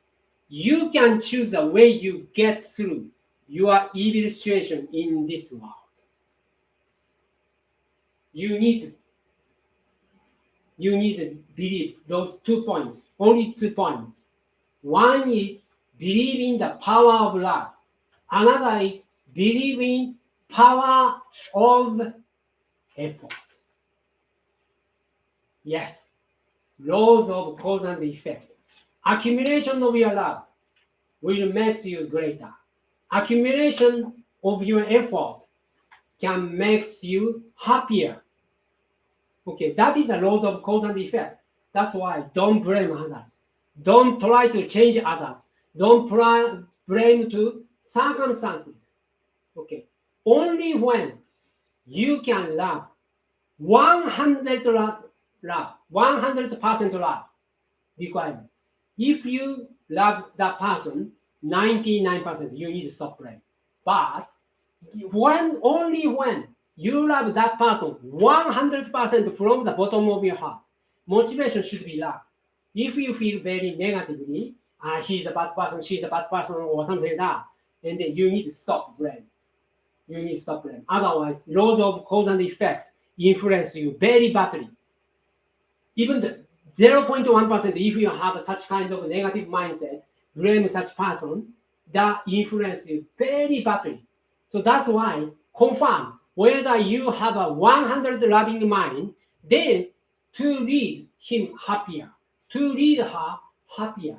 you can choose a way you get through your evil situation in this world. You need to believe those 2 points, only 2 points. One is believing the power of love. Another is believing power of effort. Yes, laws of cause and effect. Accumulation of your love will make you greater. Accumulation of your effort can make you happier. Okay, that is the laws of cause and effect. That's why don't blame others. Don't try to change others. Don't blame to circumstances. Okay, only when you can love 100% love requirement. If you love that person 99%, you need to stop blame. But only when you love that person 100% from the bottom of your heart, motivation should be love. If you feel very negatively, he's a bad person, she's a bad person, or something like that, and then you need to stop blame. You need to stop blame. Otherwise, laws of cause and effect influence you very badly. Even the 0.1%, if you have such kind of negative mindset, blame such person, that influence you very badly. So that's why confirm whether you have a 100 loving mind, then to lead him happier, to lead her happier,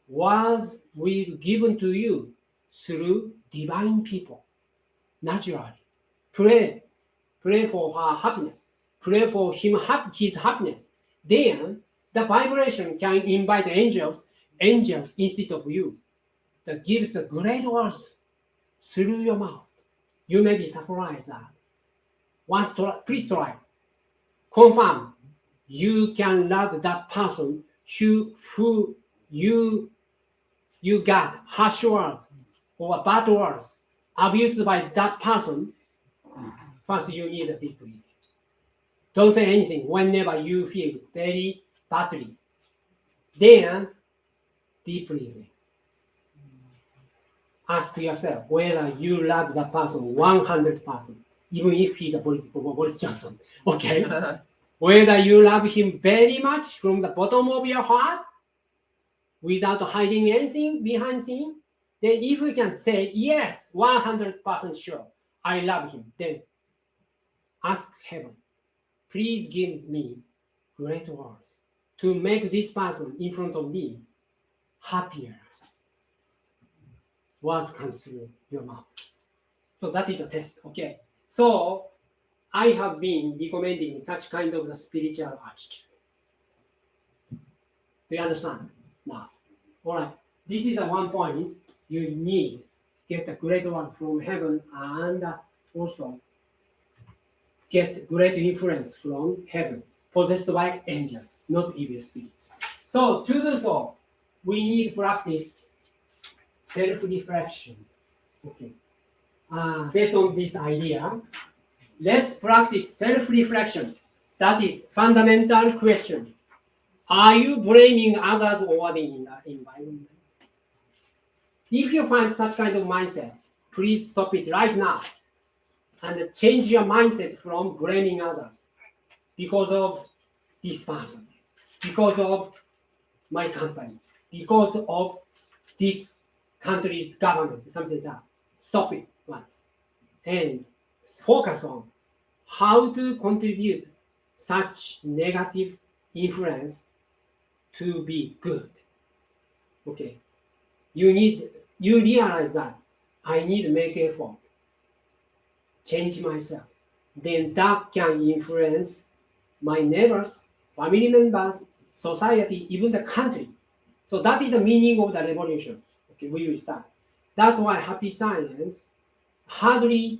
was will given to you through divine people, naturally. Pray for her happiness, pray for him his happiness. Then the vibration can invite angels instead of you, that gives the great words through your mouth. You may be surprised that once please try. Confirm you can love that person who you got harsh words or bad words abused by that person. First, you need a deep breathing. Don't say anything whenever you feel very badly. Then, deep breathing. Ask yourself whether you love that person 100%, even if he's a Boris Johnson. Okay? Whether you love him very much from the bottom of your heart, without hiding anything behind him, then if you can say, yes, 100% sure, I love him, then ask heaven, please give me great words to make this person in front of me happier. Words come through your mouth. So that is a test, okay? So I have been recommending such kind of the spiritual attitude. Do you understand? Now, all right. This is the one point you need get the great words from heaven and also get great influence from heaven, possessed by angels, not evil spirits. So to do so, we need to practice self-reflection. Okay. Based on this idea, let's practice self-reflection. That is fundamental question. Are you blaming others or the environment? If you find such kind of mindset, please stop it right now and change your mindset from blaming others because of this person, because of my company, because of this country's government, something like that. Stop it once and focus on how to contribute such negative influence to be good. Okay, you realize that I need to make effort, change myself. Then that can influence my neighbors, family members, society, even the country. So that is the meaning of the revolution. Okay, we will start. That's why happy science hardly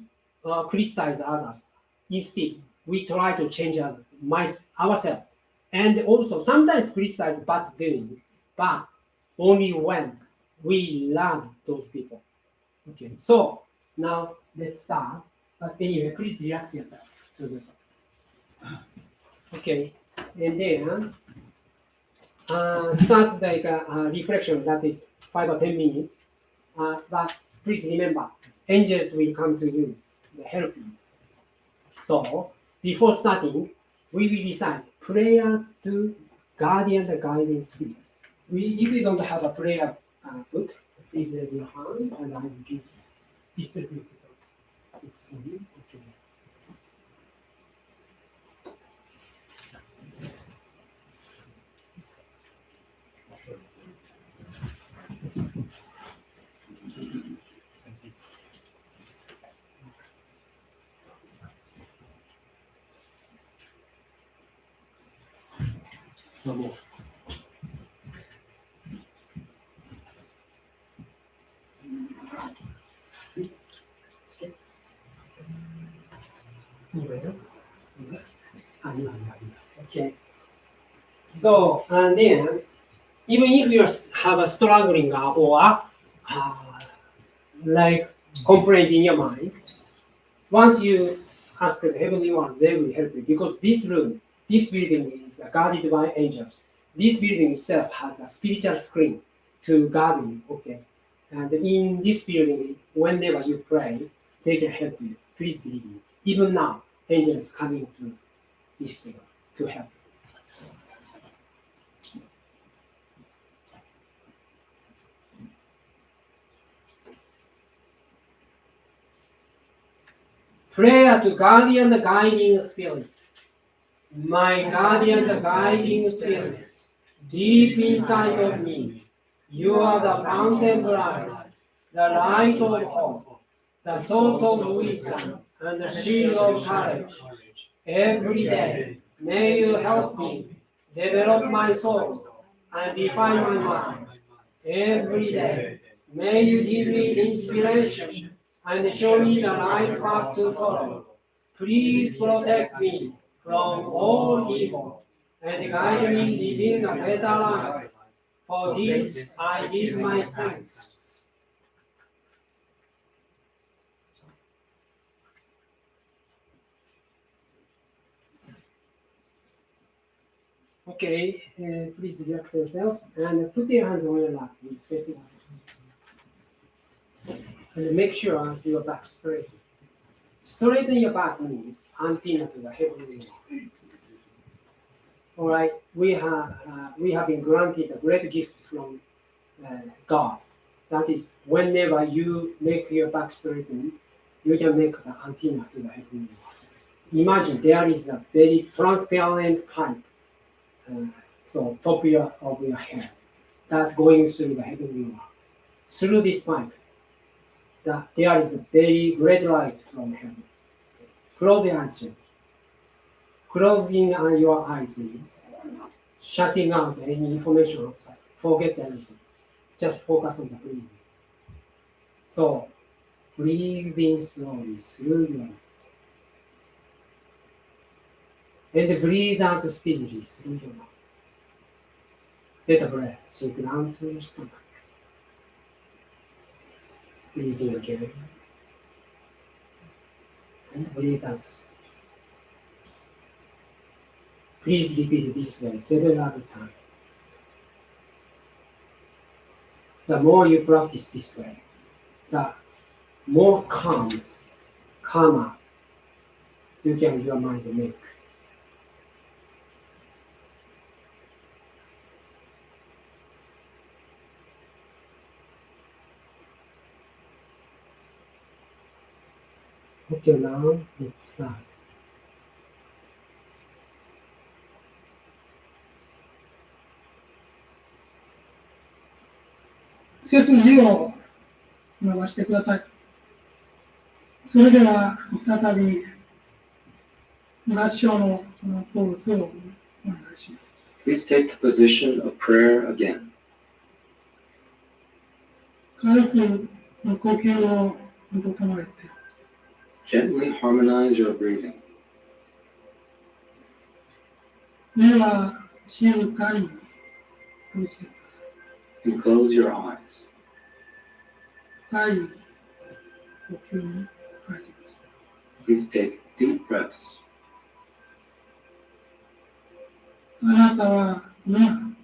criticize others. Instead, we try to change ourselves. And also sometimes criticize bad doing, but only when we love those people. Okay, so now let's start. But anyway, please relax yourself to this. Okay, and then start like a reflection that is 5 or 10 minutes. But please remember, angels will come to you to help you. So before starting, we will recite prayer to guardian and guiding spirits. If you don't have a prayer book, please raise your hand and I will give distribute those. Okay. Sure. No more. Okay. So, and then, even if you have a struggling or like complaint in your mind, once you ask the heavenly ones, they will help you because this room, this building is guarded by angels. This building itself has a spiritual screen to guard you. Okay, and in this building, whenever you pray, they can help you. Please believe me. Even now, angels coming to this room to help. Prayer to guardian the guiding spirits. My guardian the guiding spirits, deep inside of me, you are the fountain light, the light of hope, the source of wisdom, and the shield of courage. Every day, may you help me develop my soul and define my mind. Every day, may you give me inspiration and show me the right path to follow. Please protect me from all evil and guide me living a better life. For this I give my thanks. Okay, please relax yourself and put your hands on your lap with facing upwards. And make sure your back straight. Straighten your back means antenna to the heavenly realm. All right, we have been granted a great gift from God. That is, whenever you make your back straighten, you can make the antenna to the heavenly realm. Imagine there is a very transparent pipe, so top of your head, that going through the heavenly world. Through this pipe, there is a very great light from heaven. Close your eyes. Closing your eyes means shutting out any information outside. Forget everything. Just focus on the breathing. So, breathe in slowly through your eyes. And breathe out steadily through your mouth. Let the breath sink down to your stomach. Breathe in again. And breathe out. Please repeat this way several times. The more you practice this way, the more calmer you can your mind make. Okay, now let's start. 背筋を伸ばしてください。それでは再び合唱のポーズをお願いします。 Please take the position of prayer again. 軽く呼吸を整えて、 Gently harmonize your breathing. 目は静かに閉じてください。 And close your eyes. 深い呼吸に入ります。 Please take deep breaths. あなたは今、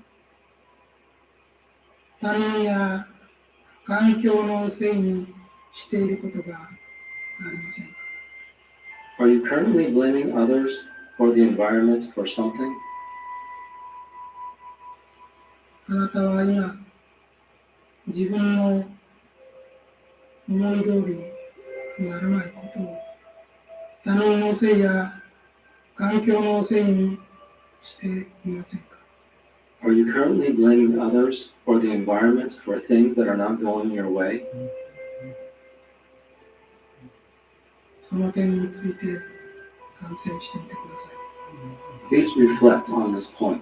他人や環境のせいにしていることがありませんか？ Are you currently blaming others or the environment for something? あなたは今、自分の思い通りにならないことを他人のせいや環境のせいにしていませんか？ Are you currently blaming others or the environment for things that are not going your way? その点について反省してみてください。 Please reflect on this point.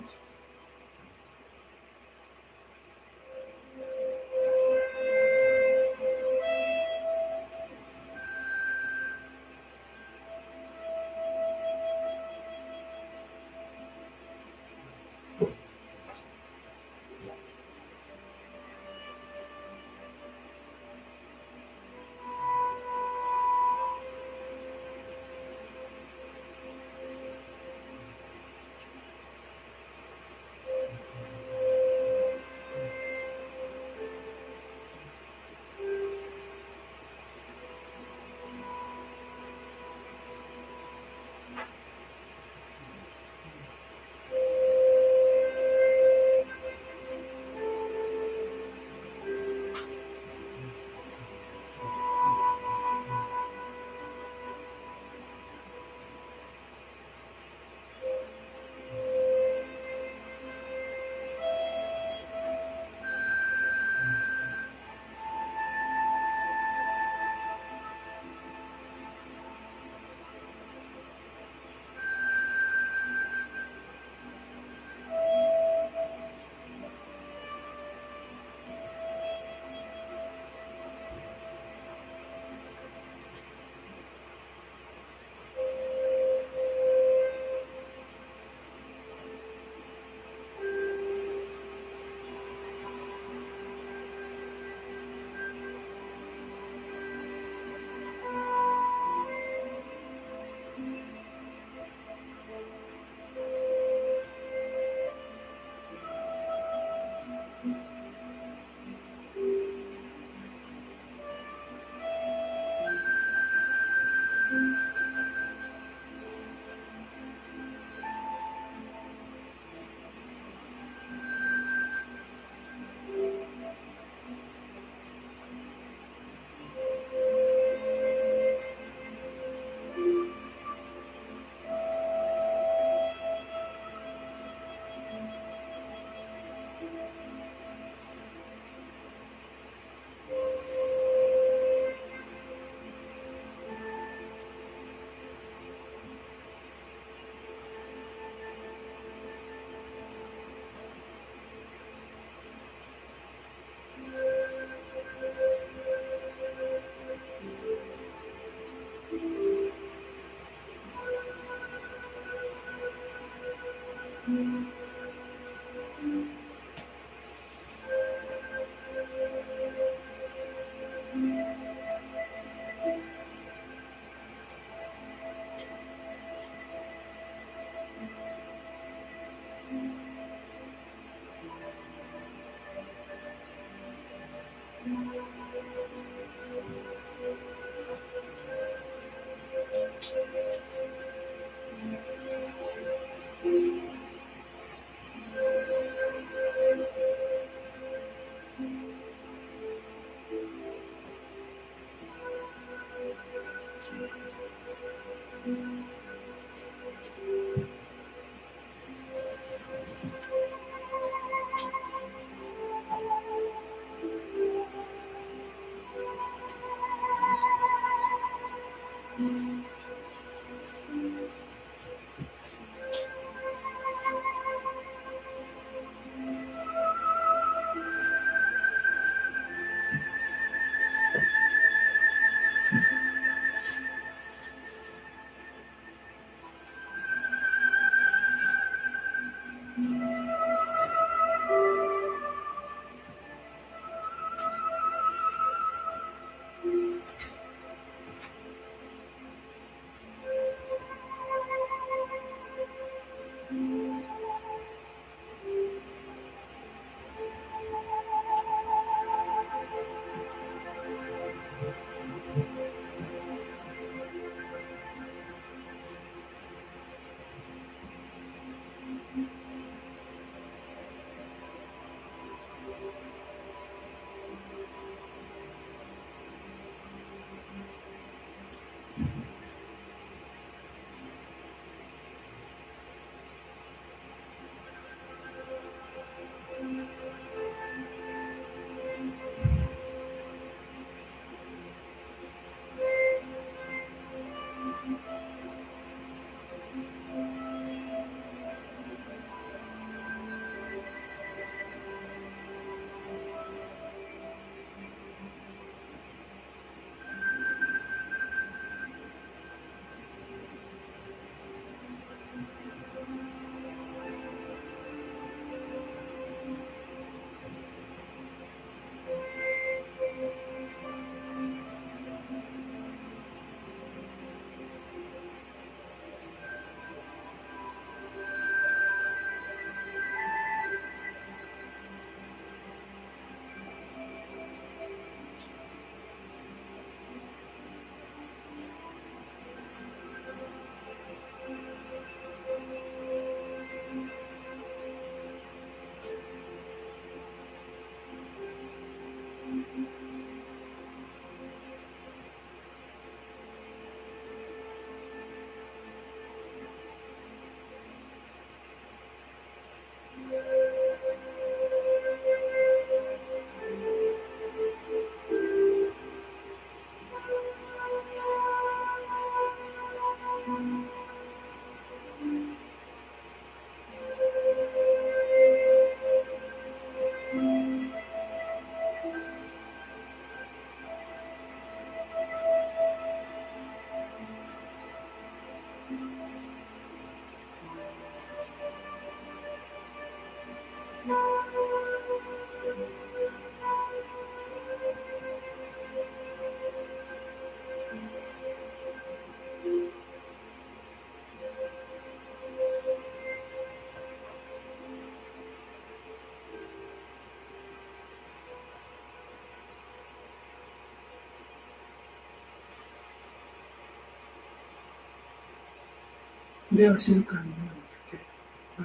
では静かに目を開けて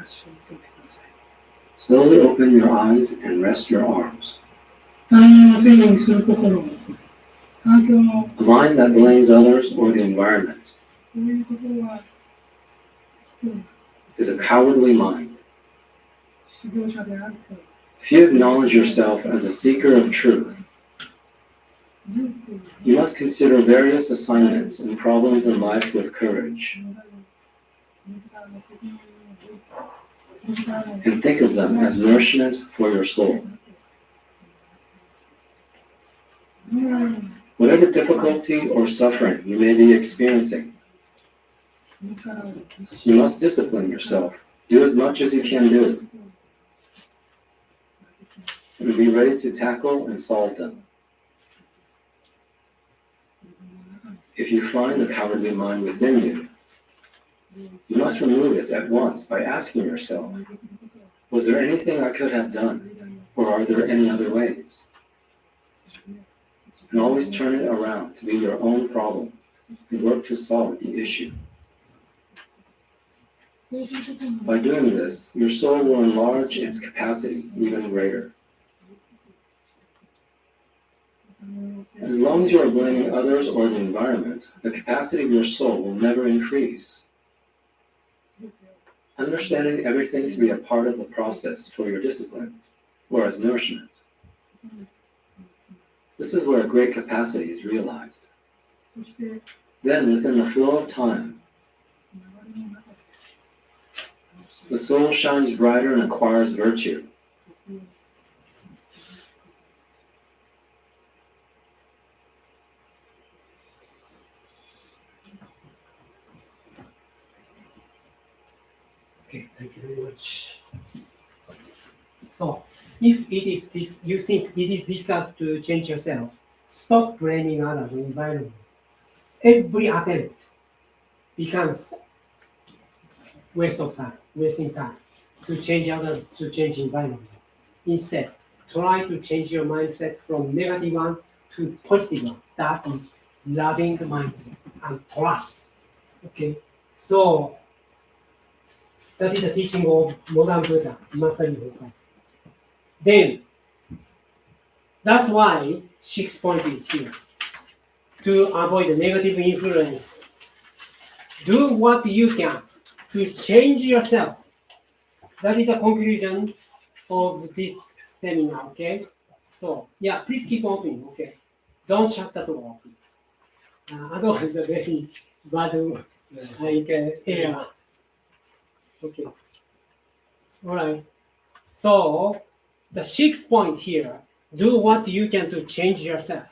足を立ててください。 Slowly open your eyes and rest your arms. 他人を制限する心を持つ。環境の A mind that blames others or the environment こういうことは今日 is a cowardly mind. 修行者であると If you acknowledge yourself as a seeker of truth, 勇気を you must consider various assignments and problems in life with courage 自らの責任を自らの and think of them as nourishment for your soul. どのように Whatever difficulty or suffering you may be experiencing, 自らを you must discipline yourself. Do as much as you can do and be ready to tackle and solve them. If you find the cowardly mind within you, you must remove it at once by asking yourself, was there anything I could have done, or are there any other ways? and always turn it around to be your own problem and work to solve the issue. そうすることに By doing this, your soul will enlarge its capacity even greater. As long as you are blaming others or the environment, the capacity of your soul will never increase. Understanding everything to be a part of the process for your discipline, or as nourishment. This is where a great capacity is realized. そして流 Then, within the flow of time, れの中で the soul shines brighter and acquires virtue. Okay, thank you very much. So, if it is you think it is difficult to change yourself, stop blaming others and environment. Every attempt becomes waste of time, wasting time to change others, to change environment. Instead, try to change your mindset from negative one to positive one. That is loving mindset and trust. Okay, so that is the teaching of modern Buddha, Master Yoga. Then, that's why 6 point is here. To avoid the negative influence, do what you can to change yourself. That is the conclusion of this seminar, okay? So, yeah, please keep open, okay? Don't shut the door, please. Otherwise, a very bad air. Okay. All right. So, the 6th point here, do what you can to change yourself.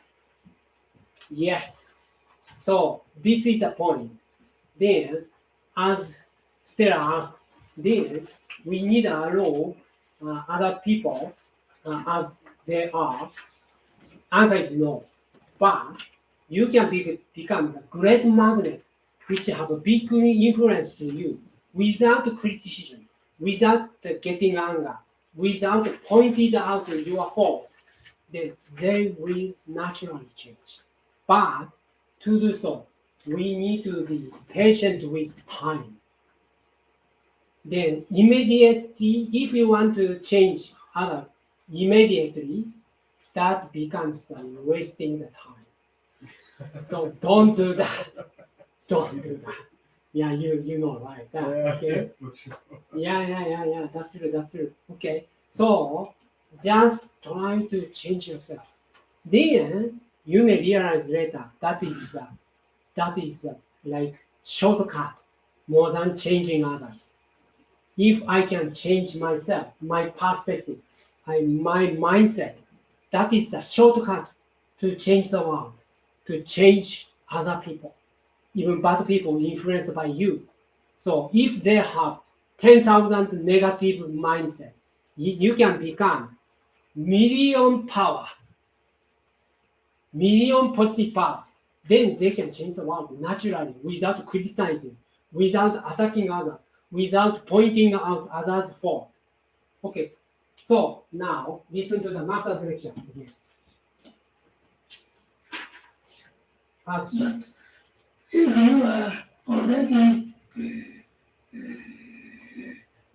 Yes. So, this is a point. Then, as Stella asked, then we need to allow other people as they are. Answer is no. But you can become a great magnet which have a big influence to you without criticism, without getting anger, without pointing out your fault. Then they will naturally change. But to do so, we need to be patient with time. Then immediately, if you want to change others immediately, that becomes wasting the time. So don't do that. Don't do that. Yeah, you know, right? That, okay. For sure. Yeah. That's true. Okay. So just try to change yourself. Then you may realize later that is like shortcut more than changing others. If I can change myself, my perspective, my mindset, that is the shortcut to change the world, to change other people, even bad people influenced by you. So if they have 10,000 negative mindset, you can become million power, million positive power. Then they can change the world naturally without criticizing, without attacking others, without pointing out others' fault. Okay, so now listen to the master's lecture again. Action. If you are already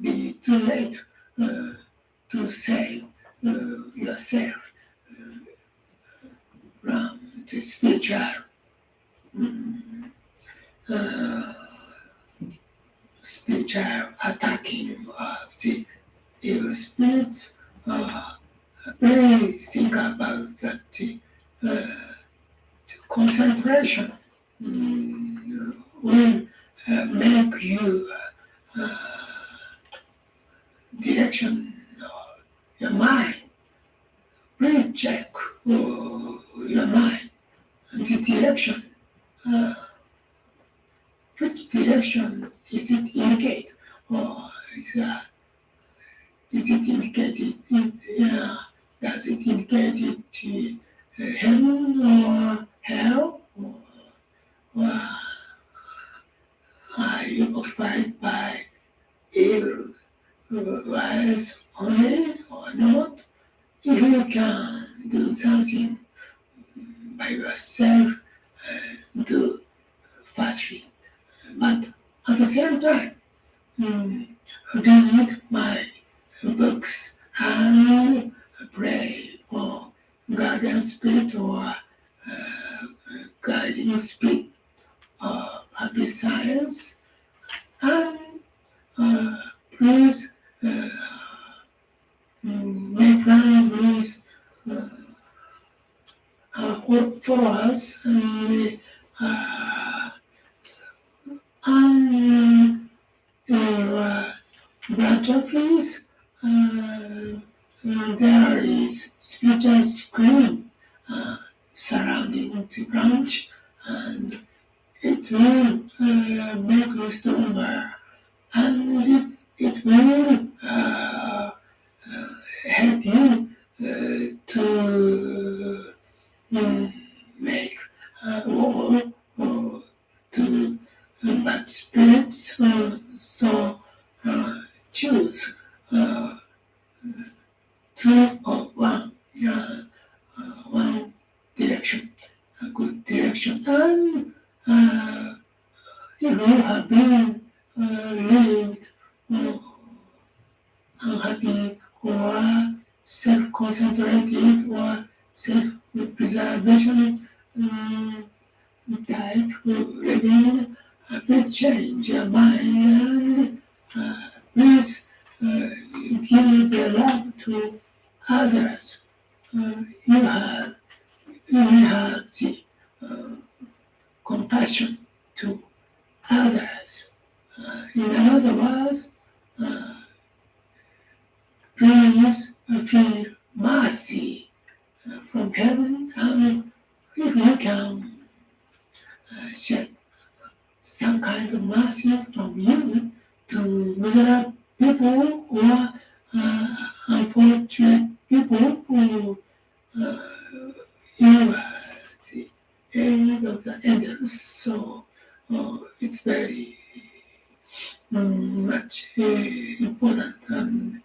be too late to save yourself from the spiritual attacking of the evil spirits, please think about that concentration will make you direction of your mind. Please check your mind and the direction. Which direction is it indicate, or is it indicated? Does it indicate to heaven or hell, or are you occupied by evil wise only or not? If you can do something by yourself do fastly. But at the same time, read my books and pray for guardian spirit or guiding spirit or happy science. And please make friends with followers and branch office. There is spiritual school surrounding the branch, and it will make you stronger, and it will help you to make war to bad spirits. So choose two or one direction, a good direction. And if you have been lived unhappy or self-concentrated or self-preservation type living, please change your mind and please give the love to others. You have the compassion to others. In other words, please feel mercy from heaven, and if you can shed some kind of mercy from you to miserable people or unfortunate people who you are the aid of the angels. So it's very much important. And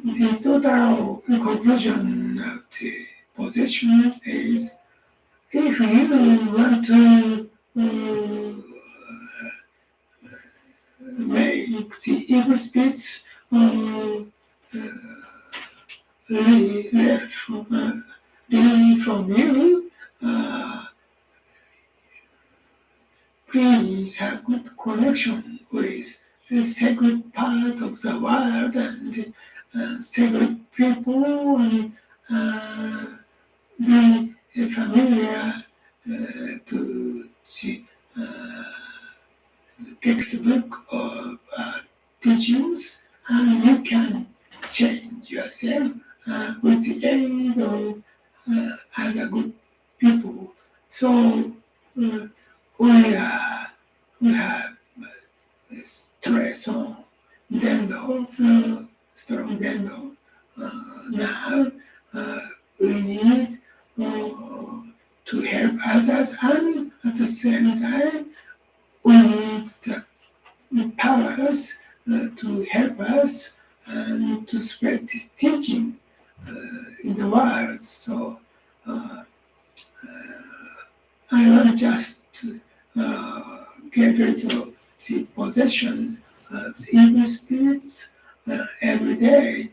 the total conclusion of the possession is, if you want to make the evil spirit left from you, please have good connection with the sacred part of the world and sacred people, and be familiar to the textbook of teachings, and you can change yourself with the aid of other good people. So we have stress on Dendo, strong Dendo. Now we need to help others, and at the same time we need the powers to help us and to spread this teaching in the world. So I want just to get rid of the possession of the evil spirits every day.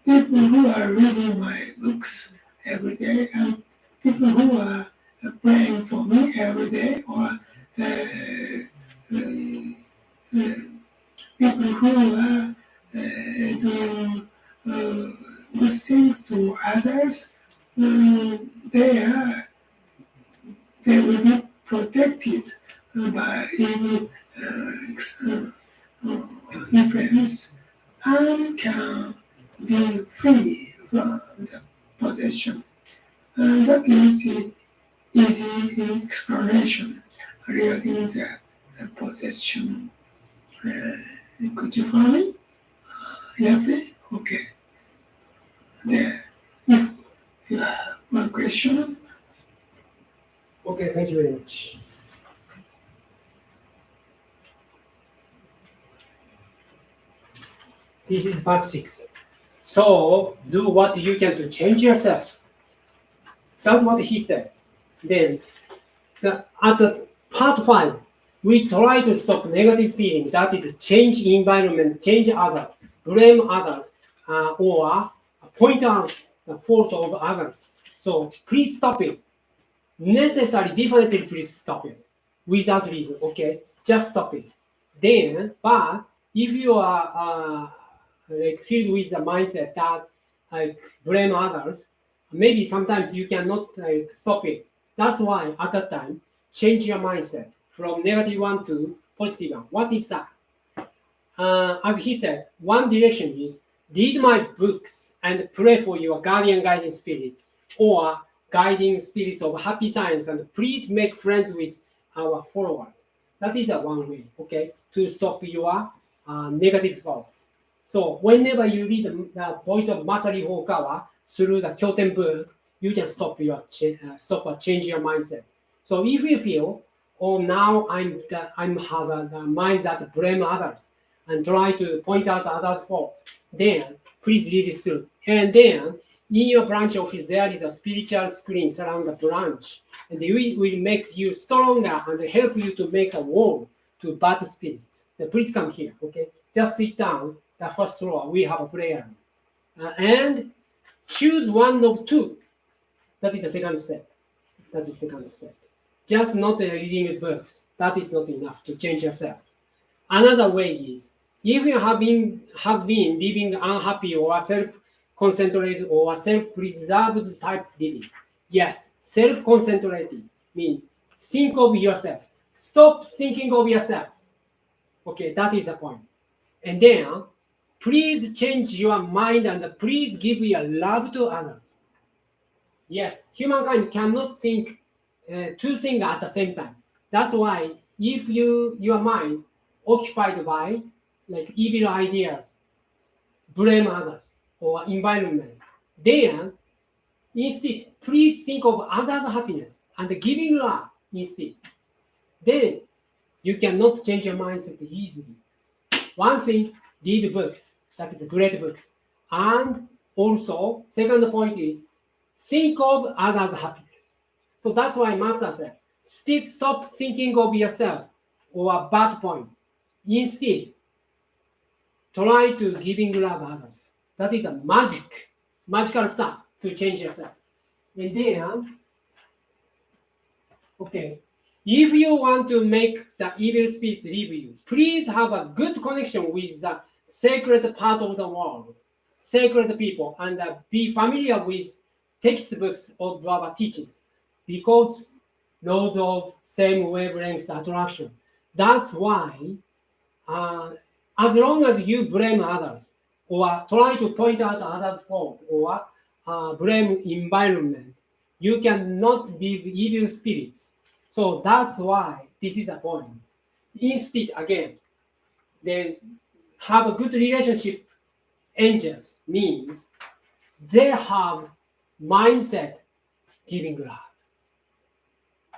People who are reading my books every day, and people who are praying for me every day, or people who are doing good things to others, they will be protected by evil influence and can be free from the possession. That is the easy explanation regarding the possession. Could you follow me? Lovely? Okay. There. If you have one question. Okay, thank you very much. This is part 6. So, do what you can to change yourself. That's what he said. Then, at the part 5, we try to stop negative feeling. That is, change environment, change others, blame others, or point out the fault of others. So please stop it. Necessary, definitely please stop it. Without reason, okay? Just stop it. Then, but if you are like filled with the mindset that like blame others, maybe sometimes you cannot like stop it. That's why at that time, change your mindset from negative one to positive one. What is that? As he said, one direction is read my books and pray for your guiding spirit or guiding spirits of happy science, and please make friends with our followers. That is one way, okay, to stop your negative thoughts. So whenever you read the voice of Masaru Hokawa through the Kyoten book, you can stop change your mindset. So if you feel, oh, now I'm have a mind that blame others and try to point out others' fault, then please read it through. And then in your branch office, there is a spiritual screen surround the branch, and it will make you stronger and help you to make a wall to bad spirits. Then please come here, okay? Just sit down. The first floor, we have a prayer room. And choose one of two. That is the second step. That's the second step. Just not reading books. That is not enough to change yourself. Another way is, if you have been living unhappy or self-concentrated or self-preserved type living, yes, self-concentrated means think of yourself. Stop thinking of yourself. Okay, that is the point. And then, please change your mind and please give your love to others. Yes, humankind cannot think two things at the same time. That's why if your mind occupied by like evil ideas, blame others or environment, then instead please think of others' happiness and giving love instead. Then you cannot change your mindset easily. One thing, read books. That is great books. And also, second point is think of others' happiness. So that's why Master said, stop thinking of yourself or a bad point. Instead, try to giving love others. That is a magical stuff to change yourself. And then, okay, if you want to make the evil spirits leave you, please have a good connection with the sacred part of the world, sacred people, and be familiar with textbooks of our teachings, because those of same wavelength attraction. That's why, as long as you blame others or try to point out others' fault or blame environment, you cannot be evil spirits. So that's why this is a point. Instead, again, they have a good relationship. Angels means they have mindset giving love.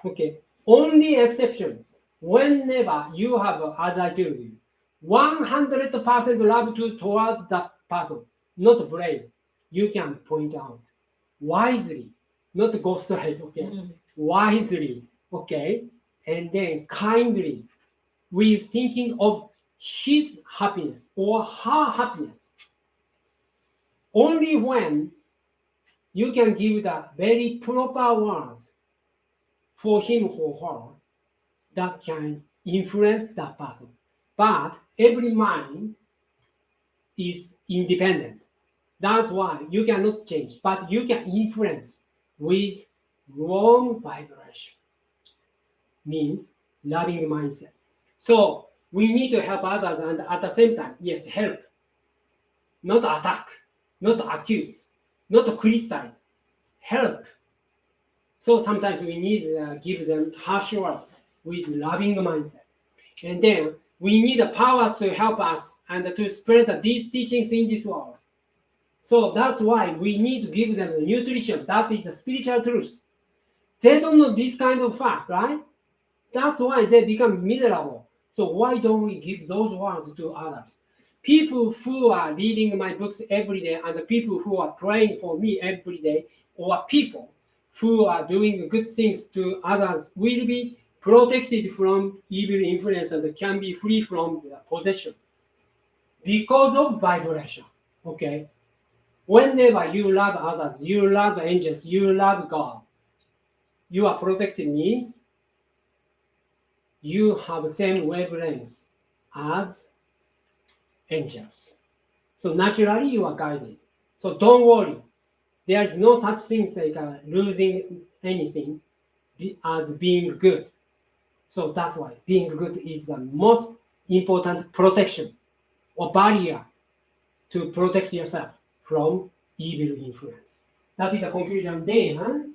Okay. Only exception, whenever you have, as I told you, 100% love towards that person, not blame, you can point out wisely, not go straight. Okay. Wisely. Okay, and then kindly, with thinking of his happiness or her happiness. Only when you can give the very proper words for him or her, that can influence that person. But every mind is independent. That's why you cannot change, but you can influence with wrong vibration. Means loving mindset. So we need to help others, and at the same time, yes, help. Not attack, not accuse, not criticize. Help. So sometimes we need to give them harsh words with loving mindset. And then we need the powers to help us and to spread these teachings in this world. So that's why we need to give them the nutrition. That is the spiritual truth. They don't know this kind of fact, right? That's why they become miserable. So why don't we give those words to others? People who are reading my books every day and the people who are praying for me every day, or people who are doing good things to others will be protected from evil influence and can be free from possession because of vibration. Okay? Whenever you love others, you love angels, you love God, you are protected means you have the same wavelength as angels. So naturally you are guided. So don't worry. There is no such thing like losing anything as being good. So that's why being good is the most important protection or barrier to protect yourself from evil influence. That is the conclusion. Then,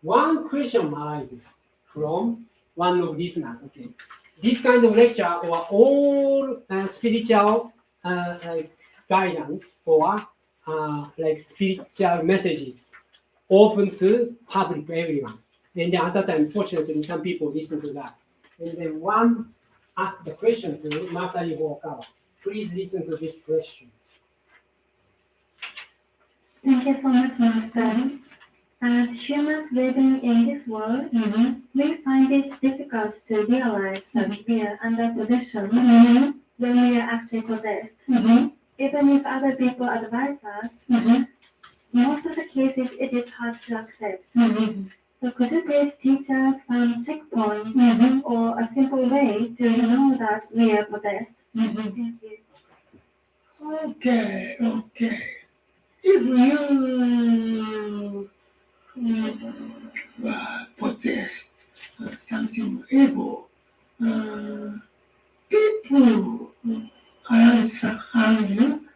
one question arises from one of listeners. Okay, this kind of lecture or all spiritual like guidance or like spiritual messages open to public everyone. And then at that time, fortunately, some people listen to that. And then one asked the question to Master Ivo Okawa. Please listen to this question. Thank you so much, Master. As humans living in this world, we find it difficult to realize that we are under possession when we are actually possessed. Even if other people advise us, most of the cases it is hard to accept. So could you please teach us some checkpoints or a simple way to know that we are possessed? Thank you. Okay. If you possessed something evil, people surrounding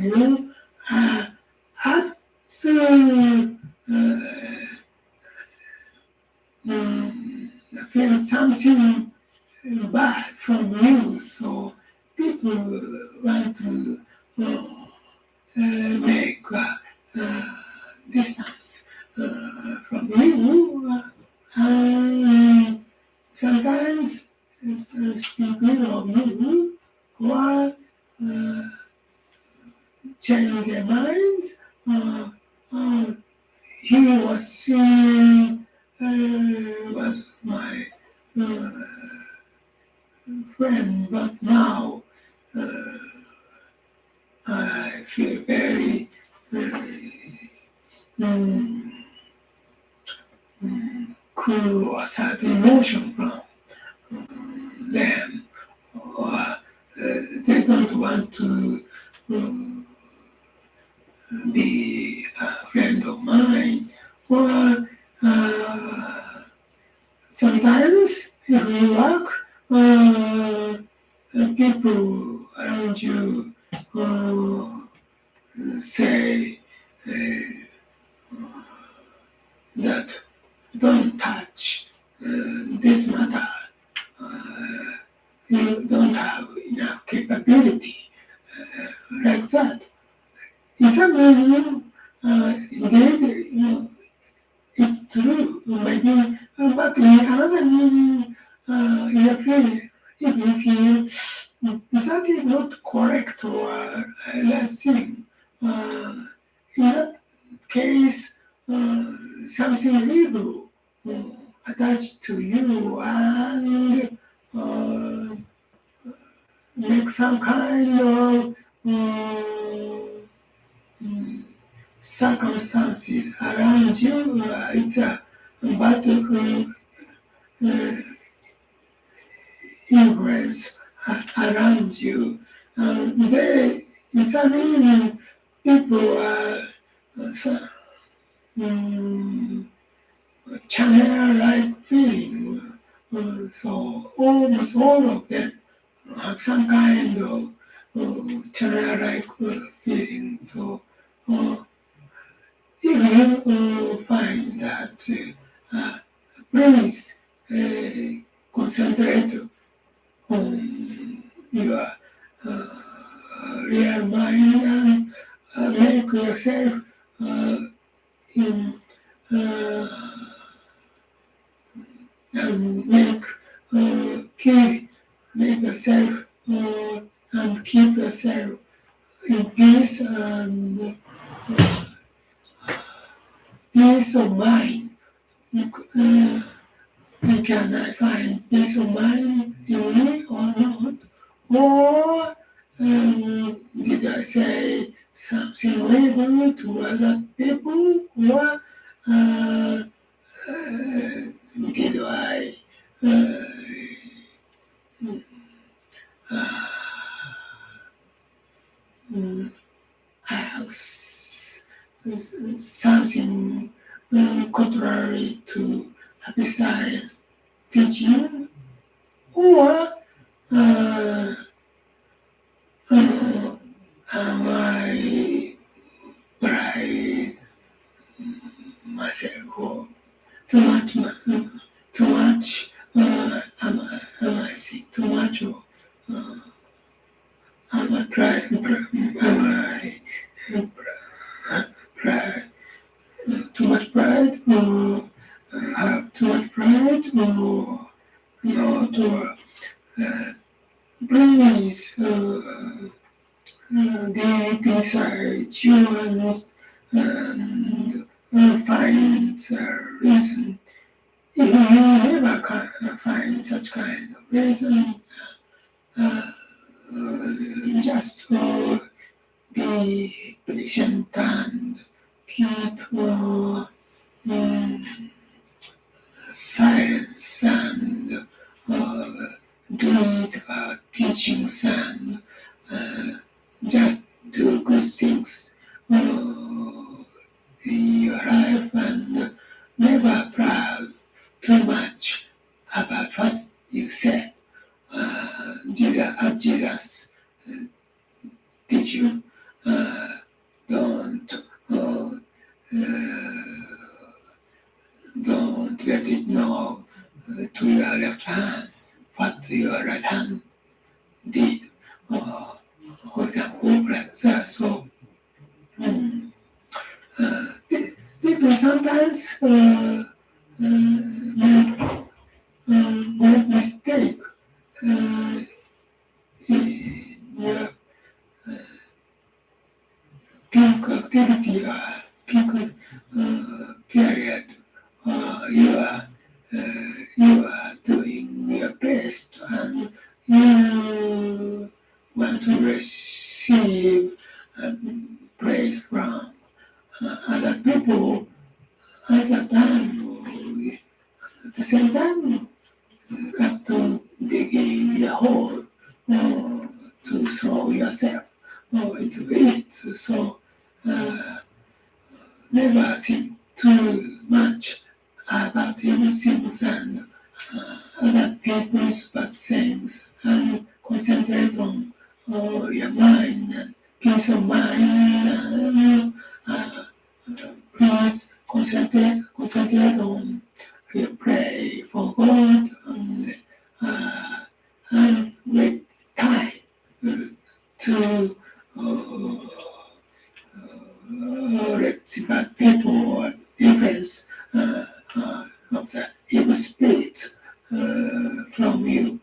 you have to feel something bad from you. So people want to make distance from you. And sometimes speaking of you or change their minds. He was my friend, but now I feel very cool or sad emotion from them, or they don't want to be a friend of mine, or sometimes if you work, people around you say that don't touch this matter. You don't have enough capability like that. In some way, indeed, it's true, maybe, but in another meaning, if you feel that is not correct or less thing, in that case, something evil attached to you and make some kind of circumstances around you. It's a bad influence around you. They, in some meaning, people are channel-like feeling. So almost all of them have some kind of channel-like feeling. So if you find that, please concentrate on your real mind and make yourself make yourself and keep yourself in peace and peace of mind. Can I find peace of mind in me or not? Or did I say something evil to other people? Or did I something contrary to happy science teaching, or am I pride myself, or too much, am I sick too much, or am I pride, too much pride, or have too much pride, or not, or please deep inside you and find the reason. If you never can find such kind of reason, just be patient and keep silence and do it teachings and just do good things in your life and never proud too much about what you said. Jesus teach you, don't let it know to your left hand what your right hand did. For example, like that. So people sometimes make mistake in your peak activity or peak period. You are doing your best and you want to receive praise from other people at the time. At the same time, you have to dig in your hole to throw yourself into it. So never think too much about your things and other people's bad things, and concentrate on your mind and peace of mind. Please concentrate on your pray for God and wait time to let the bad people or influence of the evil spirit from you.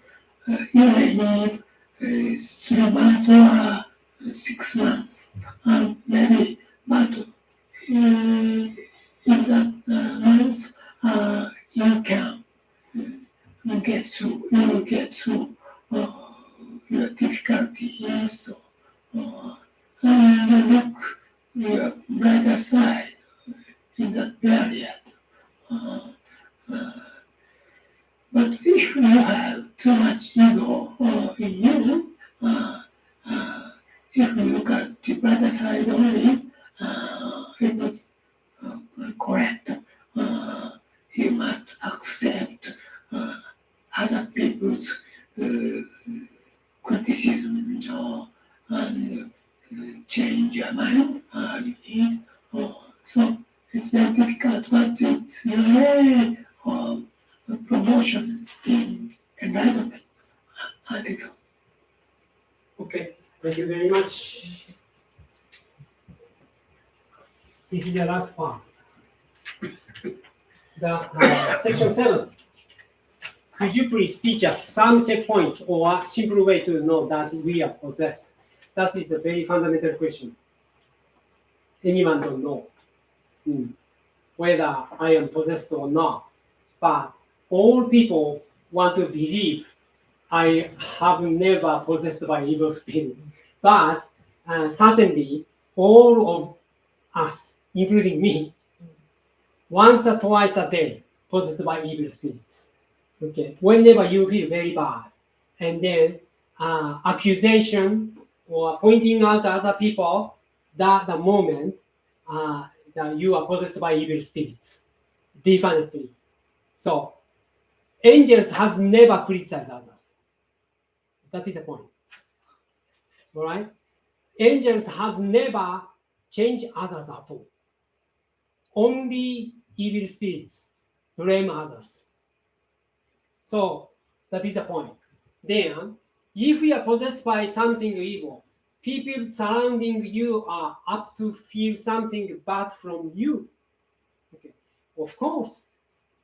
You may need 3 months or 6 months, maybe, but in that months you can get through. You will get through your difficulties, and look your brighter side in that period. But if you have too much ego in you, if you look at the brighter side only, it was correct. You must accept other people's criticism and change your mind. You need. So it's very difficult, but it's really promotion in enlightenment. I think so. Okay, thank you very much. This is the last part. The section 7. Could you please teach us some checkpoints or a simple way to know that we are possessed? That is a very fundamental question. Anyone don't know. whether I am possessed or not. But all people want to believe I have never possessed by evil spirits. But certainly, all of us, including me, once or twice a day, possessed by evil spirits. Okay, whenever you feel very bad, and then accusation or pointing out other people, that the moment that you are possessed by evil spirits, definitely. So, angels has never criticized others. That is the point. All right? Angels has never changed others at all. Only evil spirits blame others. So that is the point. Then, if you are possessed by something evil, people surrounding you are up to feel something bad from you. Okay. Of course,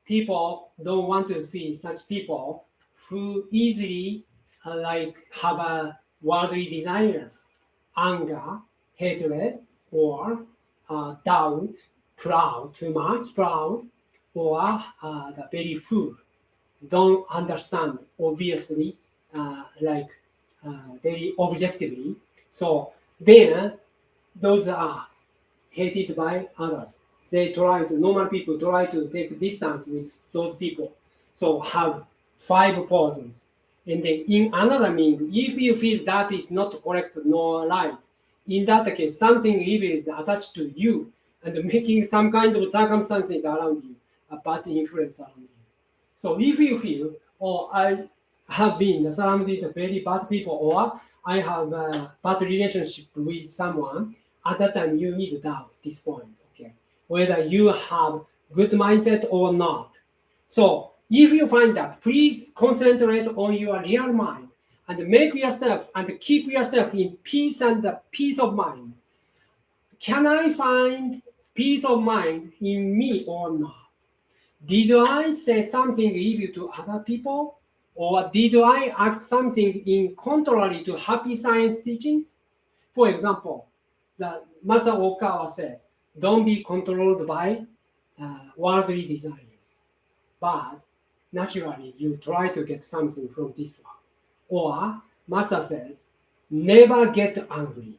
people don't want to see such people who easily have a worldly desires, anger, hatred, or doubt, proud, too much proud, or the very fool, don't understand obviously, very objectively. So then those are hated by others. Normal people try to take distance with those people. So have 5 poisons. And then in another meaning, if you feel that is not correct nor right, in that case, something evil is attached to you and making some kind of circumstances around you, a bad influence around you. So if you feel, I have been surrounded by very bad people, or I have a bad relationship with someone, at that time you need to doubt this point, okay? Whether you have good mindset or not. So if you find that, please concentrate on your real mind and make yourself and keep yourself in peace and peace of mind. Can I find peace of mind in me or not? Did I say something evil to other people? Or did I act something in contrary to happy science teachings? For example, the Master Okawa says, don't be controlled by worldly desires, but naturally you try to get something from this one. Or Master says, never get angry,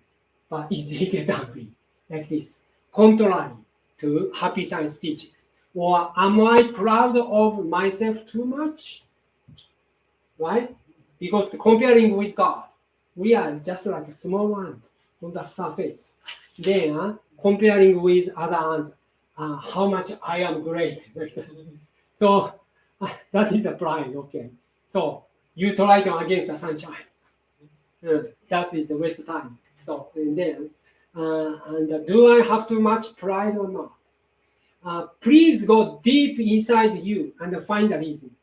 but easily get angry, like this, contrary to happy science teachings. Or am I proud of myself too much? Right? Because comparing with God, we are just like a small ant on the surface. Then comparing with other ants, how much I am great. So that is a pride, okay. So you try to against the sunshine. That is the waste time. So and then, and do I have too much pride or not? Please go deep inside you and find a reason.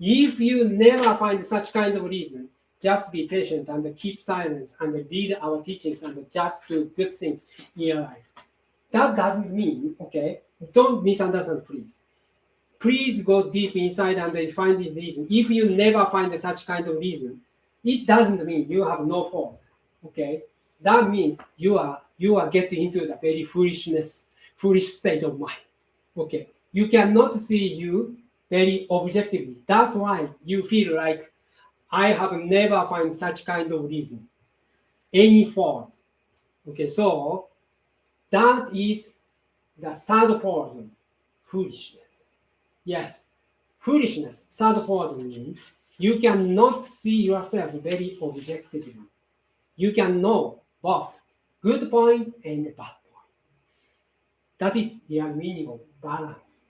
If you never find such kind of reason, just be patient and keep silence and read our teachings and just do good things in your life. That doesn't mean, okay, don't misunderstand, please. Please go deep inside and find this reason. If you never find such kind of reason, it doesn't mean you have no fault, okay? That means you are getting into the very foolish state of mind, okay? You cannot see you very objectively. That's why you feel like I have never found such kind of reason, any fault. Okay, so that is the third poison, foolishness. Yes, foolishness, third poison means you cannot see yourself very objectively. You can know both good point and bad point. That is the meaning of balance.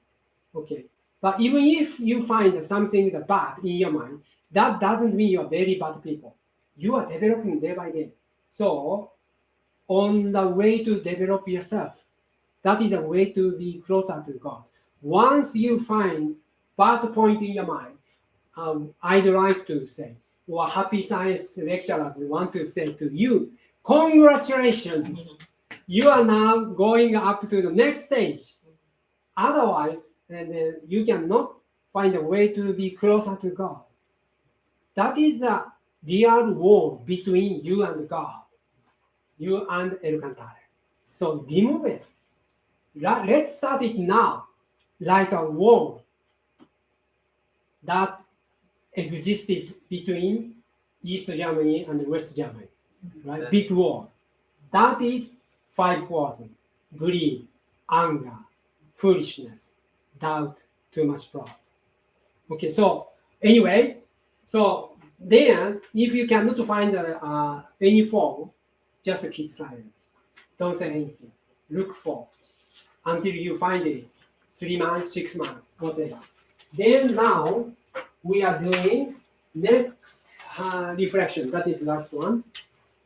Okay. But even if you find something bad in your mind, that doesn't mean you are very bad people. You are developing day by day. So, on the way to develop yourself, that is a way to be closer to God. Once you find bad point in your mind, I'd like to say, or happy science lecturers want to say to you, congratulations! You are now going up to the next stage. Otherwise, and you cannot find a way to be closer to God. That is a real war between you and God, you and El Cantare. So remove it. Let's start it now, like a war that existed between East Germany and West Germany, right? Yes. Big war. That is 5 poison: greed, anger, foolishness, doubt, too much pride. Okay, so anyway, so then if you cannot find any form, just keep silence. Don't say anything. Look for until you find it. 3 months, 6 months, whatever. Then now we are doing next reflection. That is last one.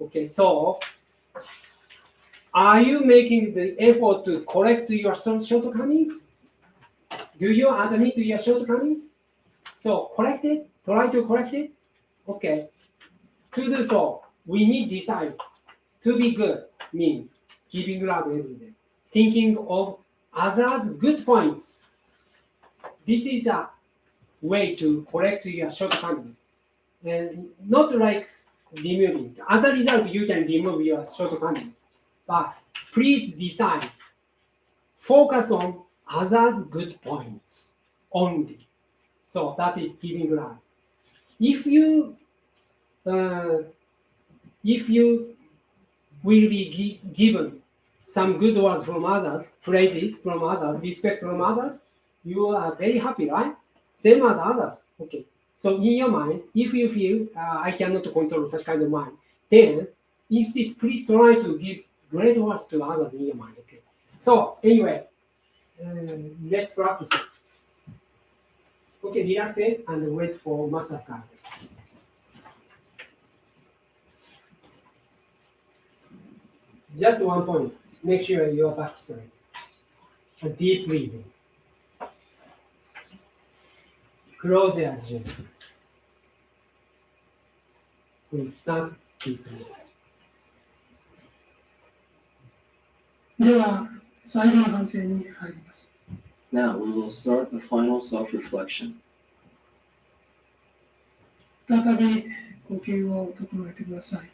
Okay, so are you making the effort to correct your shortcomings? Do you admit your shortcomings? So correct it, try to correct it. Okay. To do so, we need decide. To be good means giving love every day, thinking of others' good points. This is a way to correct your shortcomings, and not like removing. As a result, you can remove your shortcomings, but please decide. Focus on others' good points only. So that is giving love. If you will be given some good words from others, praises from others, respect from others, you are very happy, right? Same as others. Okay. So in your mind, if you feel I cannot control such kind of mind, then instead please try to give great words to others in your mind. Okay. So anyway, let's practice it. Okay, relax it and wait for master's card. Just one point. Make sure you are back straight. A deep breathing. Close the eyes gently. We start deeply. では、最後の反省に入ります。 Now we will start the final self-reflection. 再び呼吸を整えてください。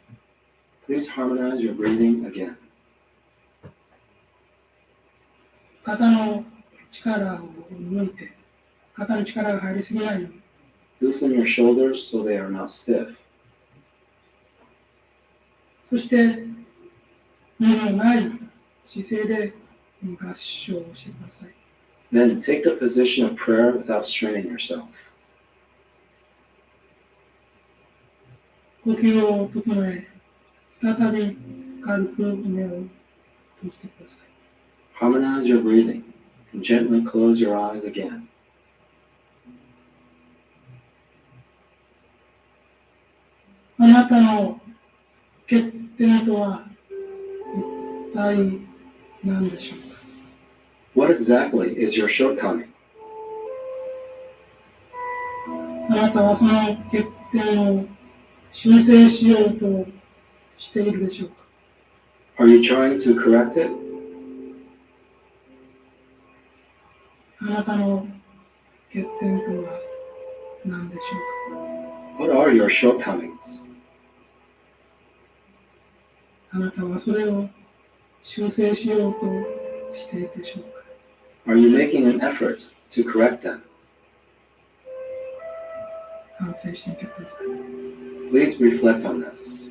Please harmonize your breathing again. 肩の力を抜いて、肩に力が入りすぎないように。 Loosen your shoulders so they are not stiff. そして、無理のない姿勢で合唱をしてください。 Then take the position of prayer without straining yourself. 呼吸を整え、再び軽く目を閉じてください。 Harmonize your breathing and gently close your eyes again. あなたの欠点とは一体何でしょうか。 What exactly is your shortcoming? あなたはその欠点を修正しようとしているでしょうか。 Are you trying to correct it? あなたの欠点とは何でしょうか。 What are your shortcomings? あなたはそれを修正しようとしているでしょうか。 Are you making an effort to correct them? 反省してみてください。 Please reflect on this.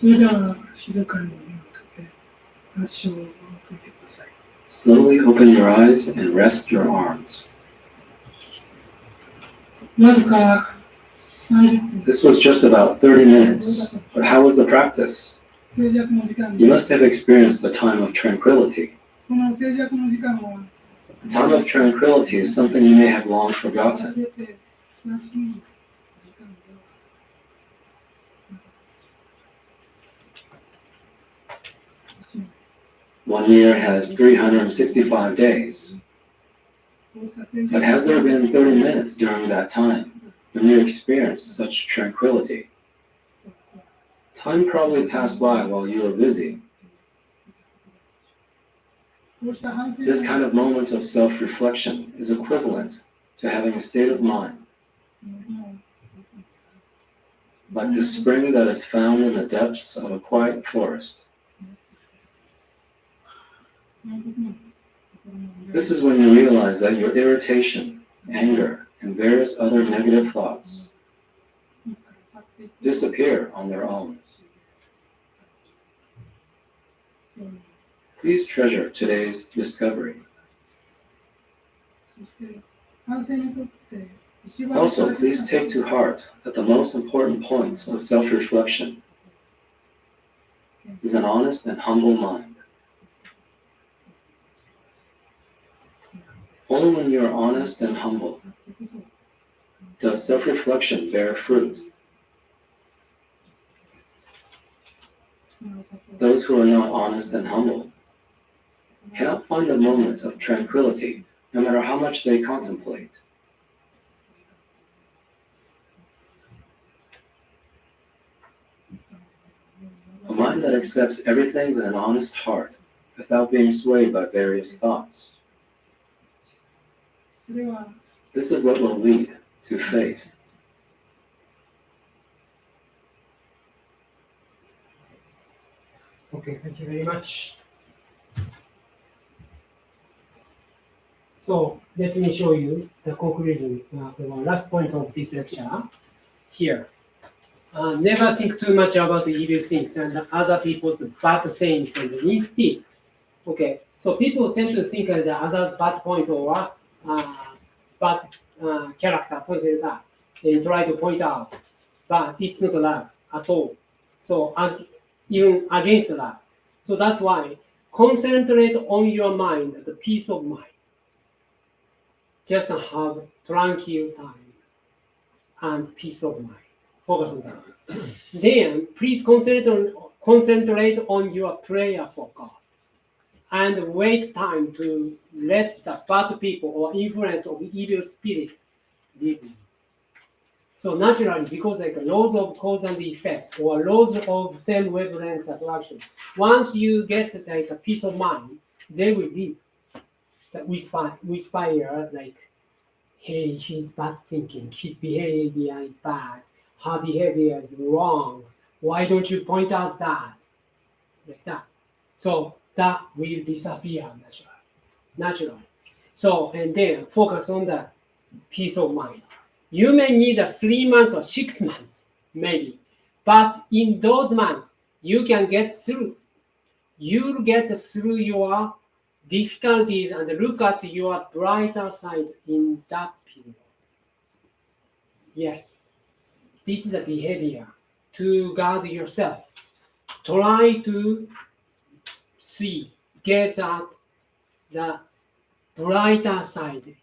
それでは静かに目を開けて合掌を解いてください。 Slowly open your eyes and rest your arms. わずか30分 This was just about 30 minutes, but how was the practice? 静寂の時間 You で must have experienced the time of tranquility. この静寂の時間は The time of tranquility is something you may have long 忘 forgotten. れて久しい時間では 1 year has 365 days, こうした静 but 寂 has there been 30 minutes during that time when you experienced such tranquility? Time probably passed by while you were busy. こうした反省 This kind of moment of self-reflection is equivalent to having a state of mind, like the spring that is found in the depths of a quiet forest. This is when you realize that your irritation, anger, and various other negative thoughts disappear on their own. Please treasure today's discovery. そして反省にとって一番 Also, 大 please 切な take to heart that the most important point of self-reflection is an honest and humble mind. Only when you are honest and humble does self-reflection bear fruit. Those who are not honest and humble cannot find a moment of tranquility, no matter how much they contemplate. A mind that accepts everything with an honest heart, without being swayed by various thoughts. それは This is what will lead to faith. Okay, thank you very much. So let me show you the conclusion, the last point of this lecture here. Never think too much about evil things and other people's bad sayings and instead. Okay, so people tend to think that others' bad points or bad character, something like that, and try to point out, but it's not love at all. So even against love. So that's why concentrate on your mind, the peace of mind. Just have tranquil time and peace of mind. Focus on that. Then please concentrate on your prayer for God. And wait time to let the bad people or influence of evil spirits leave you. So naturally, because like laws of cause and effect or laws of same wavelength attraction, once you get like a peace of mind, they will leave. That whisper like, hey, he's bad thinking, his behavior is bad, her behavior is wrong. Why don't you point out that? Like that. So that will disappear naturally. So, and then focus on the peace of mind. You may need 3 months or 6 months, maybe. But in those months, you can get through. You'll get through your difficulties and look at your brighter side in that period. Yes, this is a behavior to guard yourself. Try to get at the brighter side.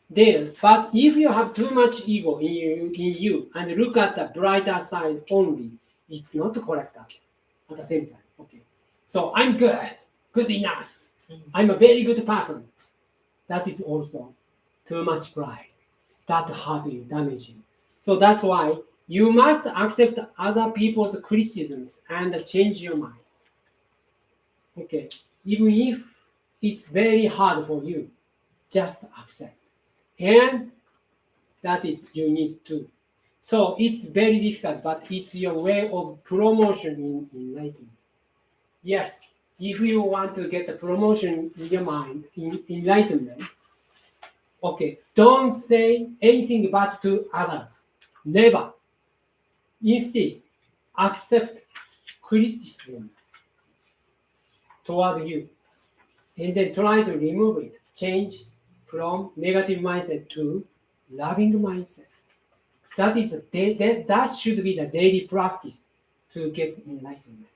Then, but if you have too much ego in you and look at the brighter side only, it's not correct at the same time. Okay. So I'm good enough. I'm a very good person. That is also too much pride. That hurt you, damage you. So that's why you must accept other people's criticisms and change your mind. Okay. Even if it's very hard for you, just accept. And that is you need to. So it's very difficult, but it's your way of promotion in enlightenment. Yes, if you want to get a promotion in your mind, in enlightenment, okay, don't say anything bad to others. Never. Instead, accept criticism toward you. And then try to remove it. Change from negative mindset to loving mindset. That should be the daily practice to get enlightenment.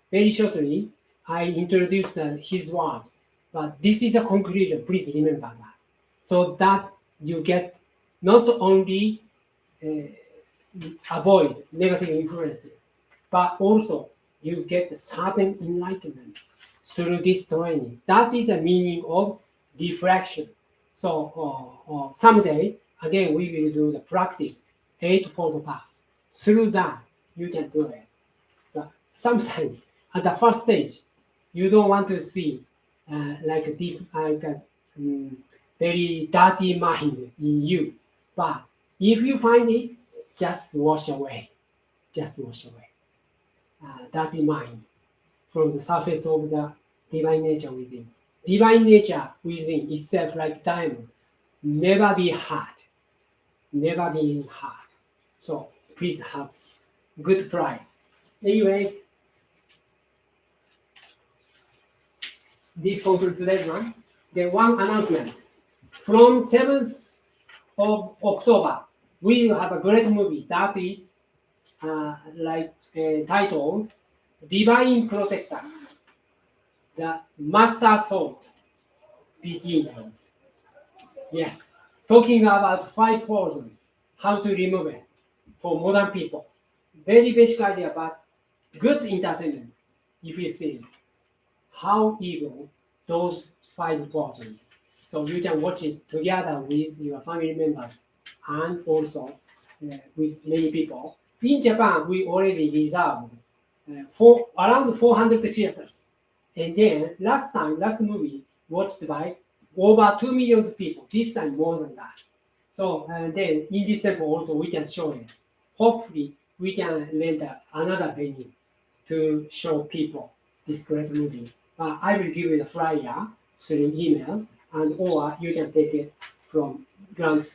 Very shortly, I introduced his words, but this is a conclusion. Please remember that. So that you get not only avoid negative influences, but also you get certain enlightenment through this training. That is the meaning of reflection. So someday, again, we will do the practice, Eightfold Path. Through that, you can do it. But sometimes, at the first stage, you don't want to see like a very dirty mind in you. But if you find it, just wash away. Dirty mind from the surface of the divine nature within. Divine nature within itself, like diamond, never be hard. never been heard. So please have good pride. Anyway, this concludes today's one. Then one announcement. From 7th of October, we will have a great movie that is titled Divine Protector. The Master Sword begins. Yes, talking about 5 poisons, how to remove it for modern people. Very basic idea, but good entertainment if you see how evil those 5 poisons. So you can watch it together with your family members and also with many people. In Japan, we already reserved around 400 theaters. And then last movie watched by over 2 million people. This time more than that. So then in December also we can show it. Hopefully we can rent another venue to show people this great movie. I will give you the flyer through email, and or you can take it from ground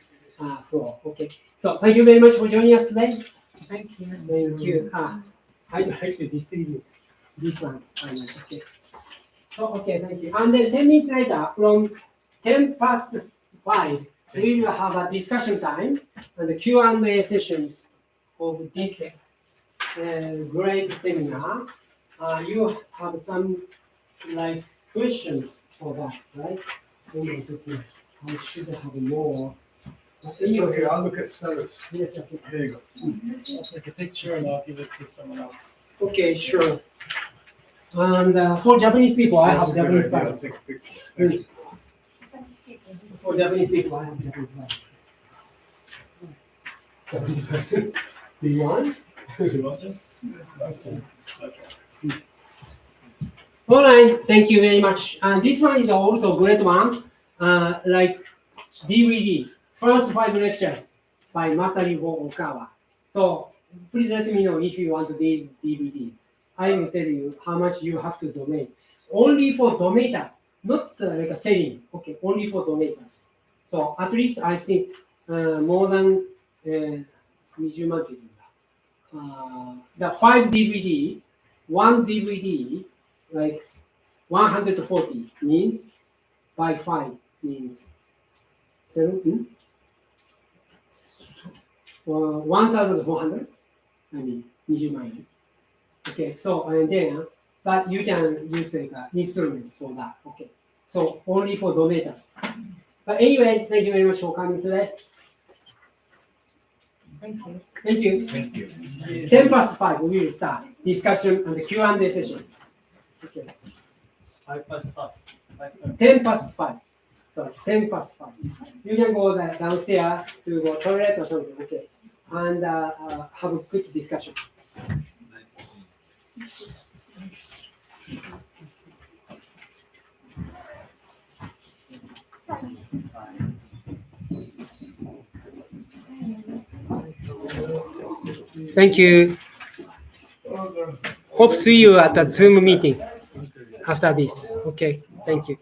floor. Okay. So thank you very much for joining us today. Thank you. Thank you. I'd like to distribute this one. Okay. So, okay, thank you. And then 10 minutes later, from 5:10, we will have a discussion time and the Q&A sessions of this great seminar. You have some questions for that, right? Oh my goodness, I should have more. It's okay, I'll look at Stella's. Yes, okay. There you go. I'll take a picture and I'll give it to someone else. Okay, sure. And for Japanese people, I have That's a good Japanese idea, I'll Bible. take a picture. Thank you. For Japanese people, I have Japanese Bible. Japanese Bible. Do you want? Do you want this? Okay. Okay. All right, thank you very much. And this one is also a great one, like DVD, first 5 lectures by Masahiro Okawa. So please let me know if you want these DVDs. I will tell you how much you have to donate. Only for donators, not like a selling. Okay, only for donators. So at least I think more than 20万って言うんだ。the 5 DVDs, 1 DVD, like 140 means by 5 means 7, 1,400. I mean, 20万円. Okay, so and then, but you can use like an instrument for that. Okay, so only for donators. But anyway, thank you very much for coming today. Thank you. Thank you. Thank you. 5:10, we will start discussion and the Q&A session. Okay. 10:05. So 10:05. You can go downstairs to go toilet or something. Okay, and have a good discussion. Thank you. Hope see you at the Zoom meeting after this. Okay, thank you.